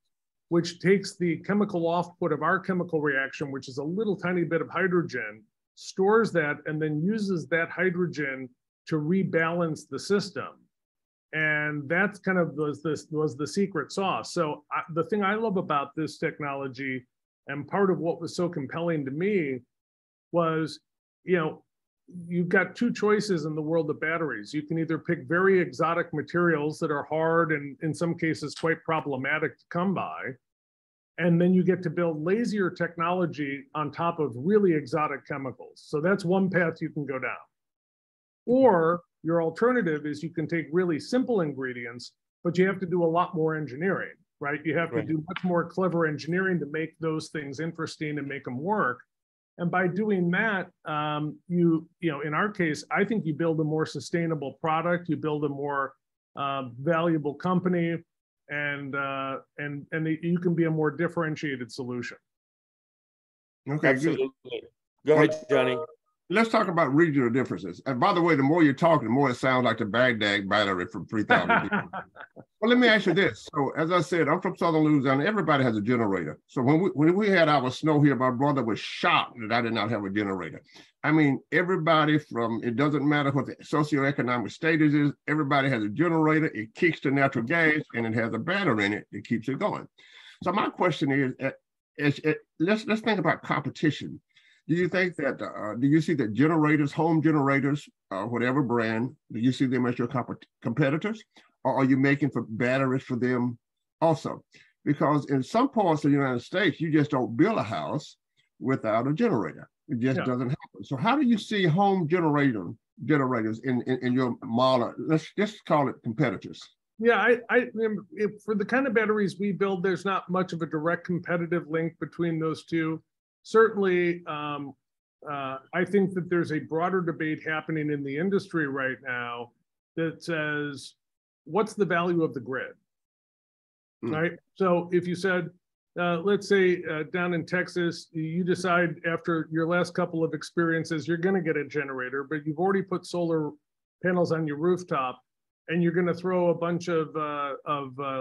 which takes the chemical output of our chemical reaction, which is a little tiny bit of hydrogen, stores that, and then uses that hydrogen to rebalance the system. And that's kind of was the secret sauce. So the thing I love about this technology, and part of what was so compelling to me, was, you've got two choices in the world of batteries. You can either pick very exotic materials that are hard and in some cases quite problematic to come by, and then you get to build lazier technology on top of really exotic chemicals. So that's one path you can go down. Or your alternative is you can take really simple ingredients, but you have to do a lot more engineering, right? You have to do much more clever engineering to make those things interesting and make them work. And by doing that, in our case, I think you build a more sustainable product, you build a more valuable company, and you can be a more differentiated solution. Okay, absolutely. Go ahead, Johnny. Let's talk about regional differences. And by the way, the more you talk, the more it sounds like the Baghdad battery from 3,000. Well, let me ask you this. So as I said, I'm from Southern Louisiana. Everybody has a generator. So when we had our snow here, my brother was shocked that I did not have a generator. I mean, everybody it doesn't matter what the socioeconomic status is, everybody has a generator. It kicks to natural gas and it has a battery in it that keeps it going. So my question is, let's think about competition. Do you think that, do you see that generators, home generators, whatever brand, do you see them as your competitors? Or are you making for batteries for them also? Because in some parts of the United States, you just don't build a house without a generator. It just doesn't happen. So how do you see home generators in your model? Let's just call it competitors. Yeah, for the kind of batteries we build, there's not much of a direct competitive link between those two. Certainly, I think that there's a broader debate happening in the industry right now that says, what's the value of the grid? Right? So if you said, let's say down in Texas, you decide after your last couple of experiences, you're going to get a generator, but you've already put solar panels on your rooftop, and you're going to throw a bunch of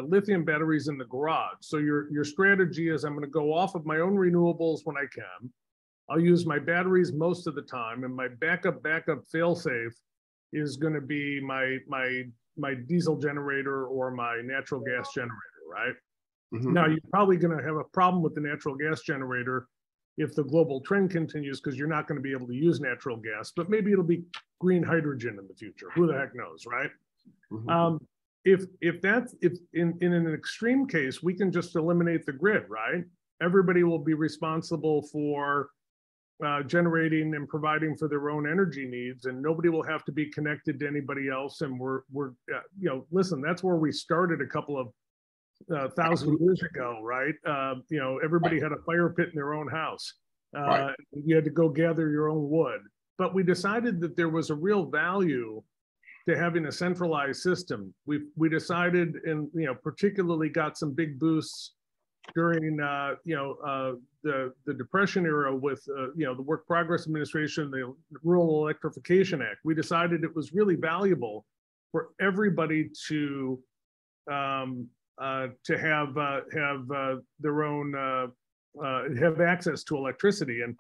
lithium batteries in the garage. So your strategy is, I'm going to go off of my own renewables when I can. I'll use my batteries most of the time, and my backup fail-safe is going to be my diesel generator or my natural gas generator, right? Now, you're probably going to have a problem with the natural gas generator if the global trend continues, because you're not going to be able to use natural gas, but maybe it'll be green hydrogen in the future. Who the heck knows, right? If in an extreme case, we can just eliminate the grid, right? Everybody will be responsible for generating and providing for their own energy needs, and nobody will have to be connected to anybody else. And we're listen, that's where we started a couple of 1,000 years ago, right? Everybody had a fire pit in their own house. You had to go gather your own wood. But we decided that there was a real value to having a centralized system. We decided, and particularly got some big boosts during the Depression era with the Work Progress Administration, the Rural Electrification Act. We decided it was really valuable for everybody to have their own have access to electricity. And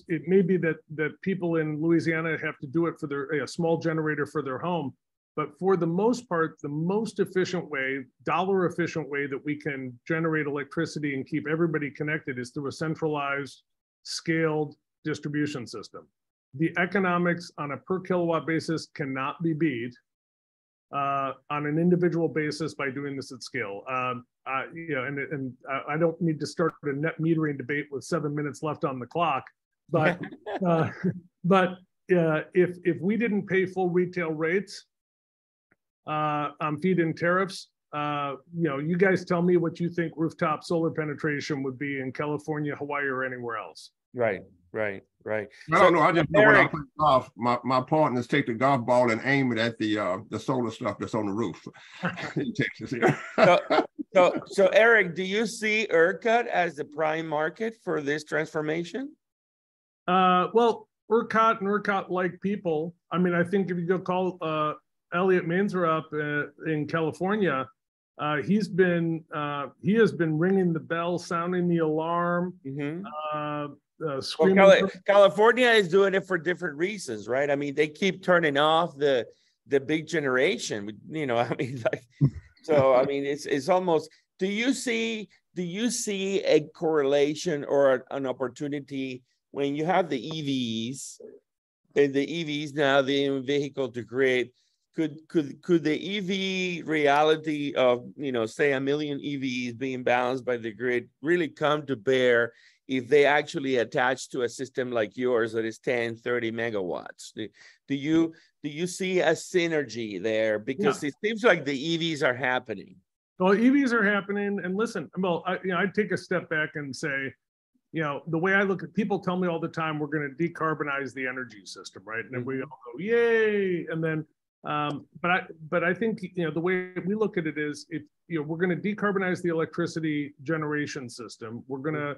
it may be that people in Louisiana have to do it for a small generator for their home, but for the most part, the most efficient way, dollar efficient way that we can generate electricity and keep everybody connected is through a centralized, scaled distribution system. The economics on a per kilowatt basis cannot be beat on an individual basis by doing this at scale. And I don't need to start a net metering debate with 7 minutes left on the clock, but if we didn't pay full retail rates on feed-in tariffs, you guys tell me what you think rooftop solar penetration would be in California, Hawaii, or anywhere else. Right. I don't know. I just know when I play golf, my partners take the golf ball and aim it at the solar stuff that's on the roof in Texas here. So Eric, do you see ERCOT as the prime market for this transformation? Well, ERCOT and ERCOT-like people. I mean, I think if you go call Elliot Mainzer up in California, he has been ringing the bell, sounding the alarm. California is doing it for different reasons, right? I mean, they keep turning off the big generation. So I mean, it's almost. Do you see a correlation or an opportunity when you have the EVs, and the EVs now the vehicle to grid? Could the EV reality of say 1 million EVs being balanced by the grid really come to bear if they actually attach to a system like yours that is 10, 30 megawatts? Do you see a synergy there? Because it seems like the EVs are happening. Well, EVs are happening, and listen, well, I'd take a step back and say, the way I look at, people tell me all the time, we're going to decarbonize the energy system, right? And then we all go, yay, and then. But I think the way we look at it is, if we're going to decarbonize the electricity generation system, we're going to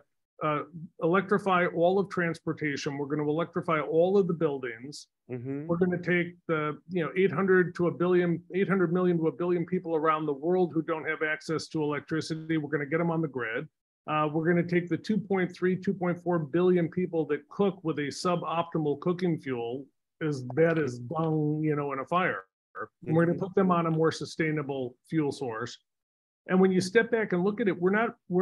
electrify all of transportation, we're going to electrify all of the buildings. We're going to take the 800 million to 1 billion people around the world who don't have access to electricity. We're going to get them on the grid. We're going to take the 2.4 billion people that cook with a suboptimal cooking fuel, as bad as dung, in a fire. And we're going to put them on a more sustainable fuel source. And when you step back and look at it, we're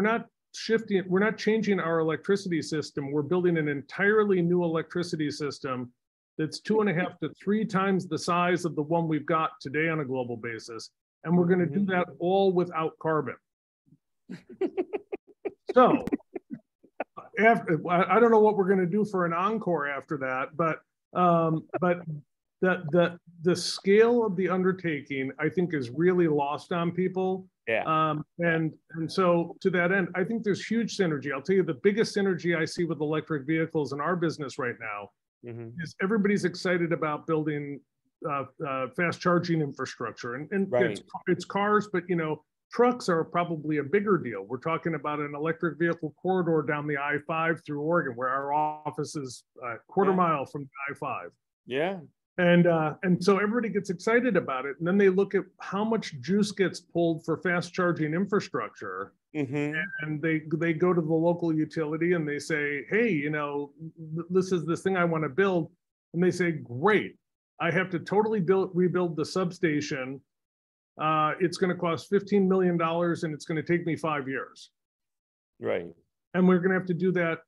not shifting, we're not changing our electricity system. We're building an entirely new electricity system that's 2.5 to 3 times the size of the one we've got today on a global basis. And we're going to do that all without carbon. So I don't know what we're going to do for an encore after that, but the scale of the undertaking, I think, is really lost on people. Yeah. And so to that end, I think there's huge synergy. I'll tell you the biggest synergy I see with electric vehicles in our business right now is everybody's excited about building fast charging infrastructure, and Right. it's cars, but you know, trucks are probably a bigger deal. We're talking about an electric vehicle corridor down the I-5 through Oregon, where our office is a quarter mile from the I-5. Yeah. And so everybody gets excited about it, and then they look at how much juice gets pulled for fast charging infrastructure, and they go to the local utility and they say, hey, you know, this is this thing I want to build, and they say, great, I have to totally rebuild the substation. It's going to cost $15 million, and it's going to take me 5 years. Right. And we're going to have to do that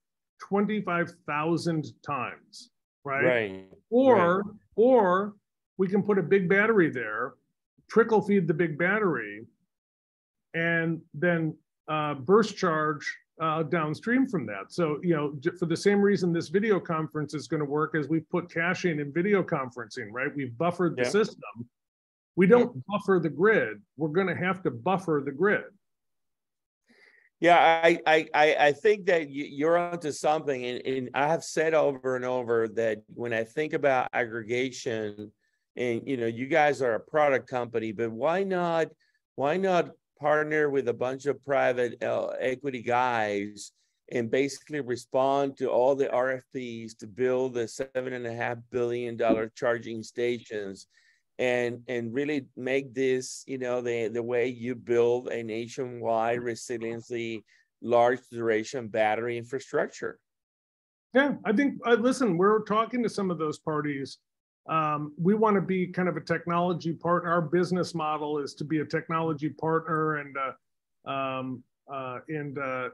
25,000 times, right? Right. Or we can put a big battery there, trickle feed the big battery, and then burst charge downstream from that. So, you know, for the same reason this video conference is going to work, is we put caching in video conferencing, right? We've buffered the system. We don't buffer the grid. We're going to have to buffer the grid. Yeah, I think that you're onto something, and I have said over and over that when I think about aggregation, and you know, you guys are a product company, but why not partner with a bunch of private equity guys and basically respond to all the RFPs to build the $7.5 billion charging stations, and really make this, you know, the way you build a nationwide resiliency, large duration battery infrastructure. Yeah, I think, listen, we're talking to some of those parties. We want to be kind of a technology partner. Our business model is to be a technology partner and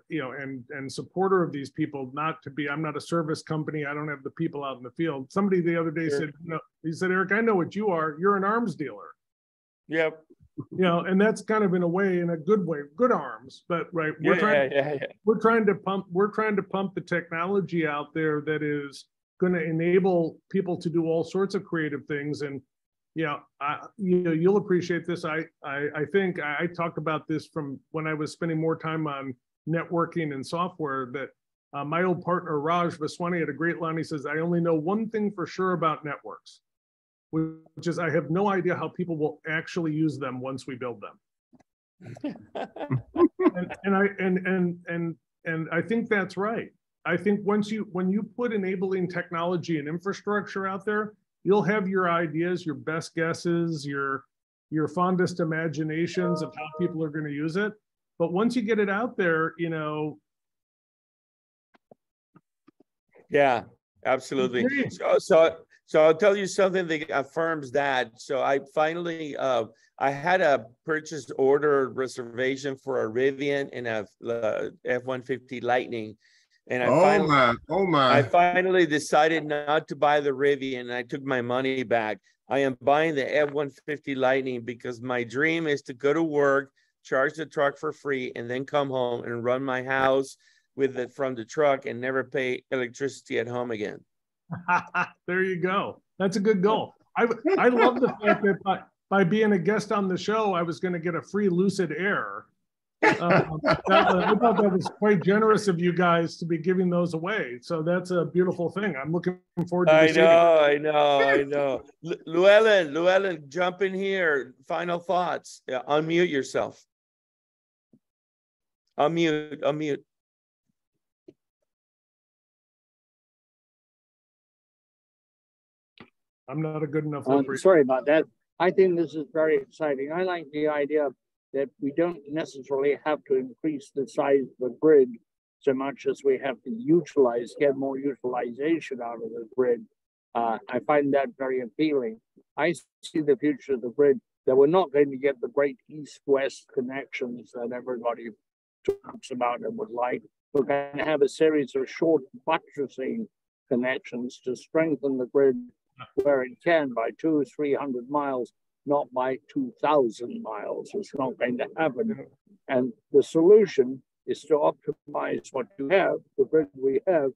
you know, and supporter of these people, not to be, I'm not a service company. I don't have the people out in the field. Somebody the other day said, you know, he said, Eric, I know what you are. You're an arms dealer. Yep. You know, and that's kind of in a way, in a good way, good arms, but right. We're trying to pump the technology out there that is going to enable people to do all sorts of creative things. And yeah, you know, you'll appreciate this. I think I talked about this from when I was spending more time on networking and software, that my old partner, Raj Vaswani, had a great line. He says, I only know one thing for sure about networks, which is I have no idea how people will actually use them once we build them. and I think that's right. I think when you put enabling technology and infrastructure out there, you'll have your ideas, your best guesses, your fondest imaginations of how people are going to use it. But once you get it out there, you know. Yeah, absolutely. So I'll tell you something that affirms that. So I finally, I had a purchase order reservation for a Rivian and a F-150 Lightning. And I finally decided not to buy the Rivian, and I took my money back. I am buying the F-150 Lightning because my dream is to go to work, charge the truck for free, and then come home and run my house with it from the truck and never pay electricity at home again. There you go. That's a good goal. I love the fact that by being a guest on the show, I was going to get a free Lucid Air. I thought that was quite generous of you guys to be giving those away. So that's a beautiful thing. I'm looking forward to it. I know. Llewellyn, jump in here. Final thoughts. Yeah, unmute yourself. Unmute. I'm not a good enough. Sorry about that. I think this is very exciting. I like the idea that we don't necessarily have to increase the size of the grid so much as we have to get more utilization out of the grid. I find that very appealing. I see the future of the grid that we're not going to get the great east-west connections that everybody talks about and would like. We're going to have a series of short buttressing connections to strengthen the grid where it can by 200-300 miles, not by 2,000 miles. It's not going to happen. And the solution is to optimize what you have, the grid we have,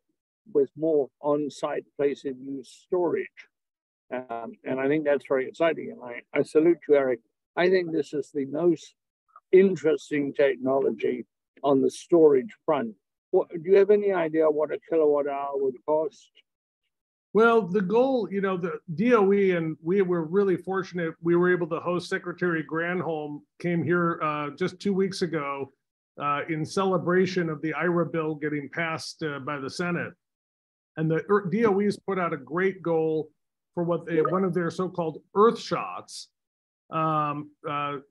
with more on-site place of use storage. And I think that's very exciting. And I salute you, Eric. I think this is the most interesting technology on the storage front. Do you have any idea what a kilowatt hour would cost? Well, the goal, you know, the DOE, and we were really fortunate. We were able to host Secretary Granholm, came here just 2 weeks ago in celebration of the IRA bill getting passed by the Senate. And the DOE's put out a great goal for what one of their so-called earth shots,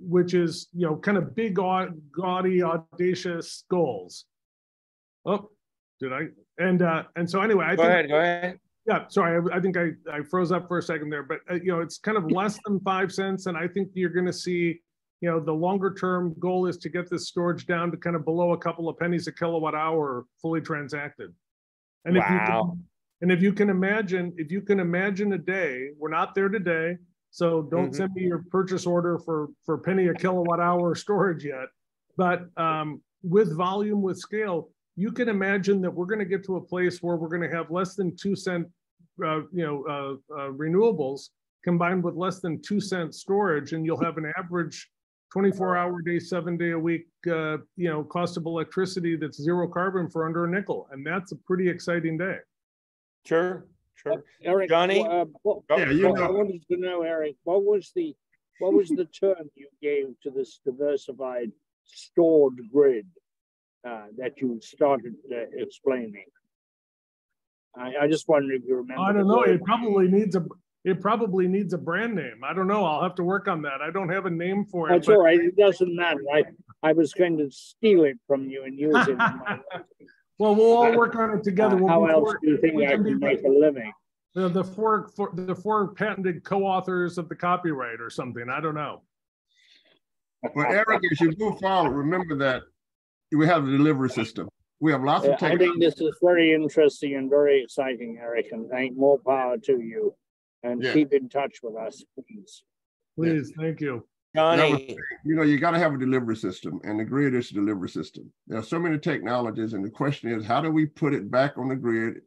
which is, you know, kind of big, gaudy, audacious goals. Oh, did I? And so anyway, I go ahead. Yeah, sorry, I think I froze up for a second there, but you know, it's kind of less than 5 cents, and I think you're going to see, you know, the longer term goal is to get this storage down to kind of below a couple of pennies a kilowatt hour, fully transacted. And wow. if you can imagine a day, we're not there today, so don't send me your purchase order for penny a kilowatt hour storage yet. But with volume, with scale, you can imagine that we're going to get to a place where we're going to have less than 2 cent, renewables combined with less than 2 cent storage, and you'll have an average 24-hour day, 7-day a week, cost of electricity that's zero carbon for under a nickel, and that's a pretty exciting day. Sure. Eric, Johnny, I wanted to know, Eric, what was the term you gave to this diversified stored grid that you started explaining? I just wondered if you remember. I don't know. It probably needs a brand name. I don't know. I'll have to work on that. I don't have a name for it. That's all right. It doesn't matter. I was going to steal it from you and use it. Well, we'll all work on it together. How else do you think I can make a living? The four patented co-authors of the copyright or something. I don't know. Well, Eric, as you move forward, remember that we have a delivery system. We have lots of technology. I think this is very interesting and very exciting, Eric, and more power to you. And keep in touch with us, please. Please, thank you. Johnny. You know, you got to have a delivery system, and the grid is a delivery system. There are so many technologies, and the question is, how do we put it back on the grid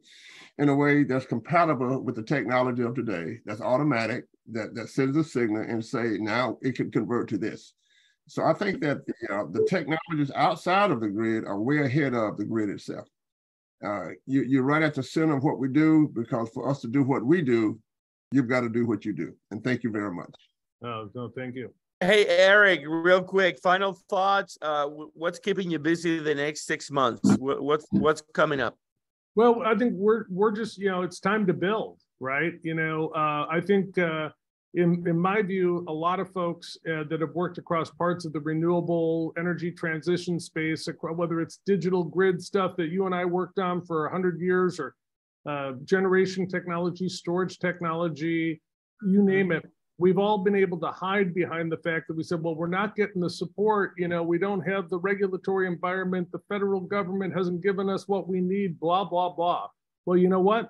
in a way that's compatible with the technology of today, that's automatic, that sends a signal and say, now it can convert to this. So I think that the technologies outside of the grid are way ahead of the grid itself. You're right at the center of what we do, because for us to do what we do, you've got to do what you do. And thank you very much. Oh, no, thank you. Hey, Eric, real quick, final thoughts. What's keeping you busy the next 6 months? What's coming up? Well, I think we're just, it's time to build, right? I think in my view, a lot of folks that have worked across parts of the renewable energy transition space, whether it's digital grid stuff that you and I worked on for 100 years, or generation technology, storage technology, you name it, we've all been able to hide behind the fact that we said, well, we're not getting the support, we don't have the regulatory environment, the federal government hasn't given us what we need, blah, blah, blah. Well, you know what?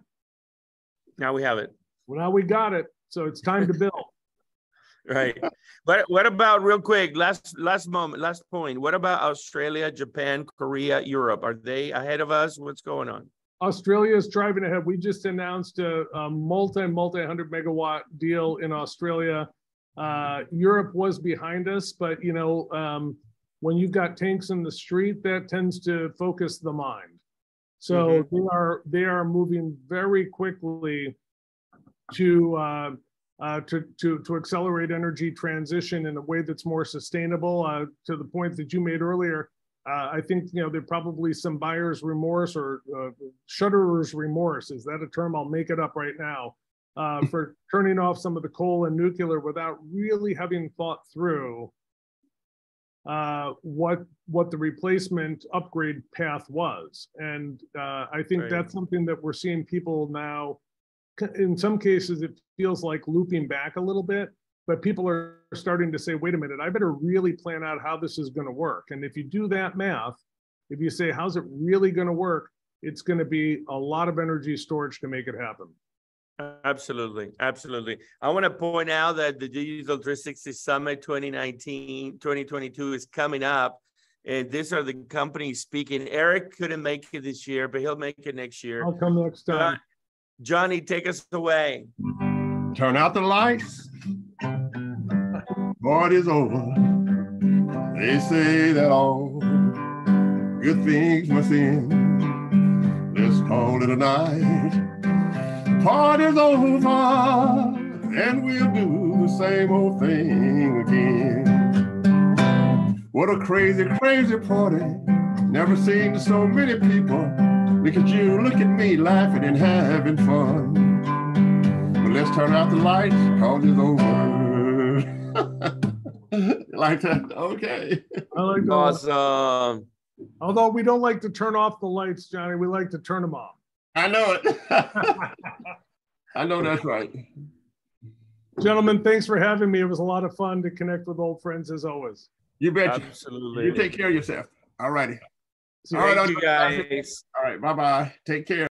Now we have it. Well, now we got it. So it's time to build. Right. But what about, real quick, last point, what about Australia, Japan, Korea, Europe? Are they ahead of us? What's going on? Australia is driving ahead. We just announced a multi-100 megawatt deal in Australia. Europe was behind us, but when you've got tanks in the street, that tends to focus the mind. So they are moving very quickly to accelerate energy transition in a way that's more sustainable. To the point that you made earlier, I think there's probably some buyer's remorse or shutterer's remorse. Is that a term? I'll make it up right now. For turning off some of the coal and nuclear without really having thought through what the replacement upgrade path was. And I think that's something that we're seeing people now. In some cases, it feels like looping back a little bit, but people are starting to say, wait a minute, I better really plan out how this is going to work. And if you do that math, if you say, how's it really going to work? It's going to be a lot of energy storage to make it happen. Absolutely. Absolutely. I want to point out that the Digital 360 Summit 2022 is coming up. And these are the companies speaking. Eric couldn't make it this year, but he'll make it next year. I'll come next time. Johnny, take us away. Turn out the lights. Party's over. They say that all good things must end. Let's call it a night. Party's over, and we'll do the same old thing again. What a crazy, crazy party. Never seen so many people. Look at you, look at me, laughing and having fun. But let's turn out the lights, cause it's over. Like that? Okay. I like that. Awesome. Although we don't like to turn off the lights, Johnny, we like to turn them off. I know it. I know that's right. Gentlemen, thanks for having me. It was a lot of fun to connect with old friends as always. You bet. Absolutely. You take care of yourself. All righty. Thank you, guys. All right. Bye-bye. Take care.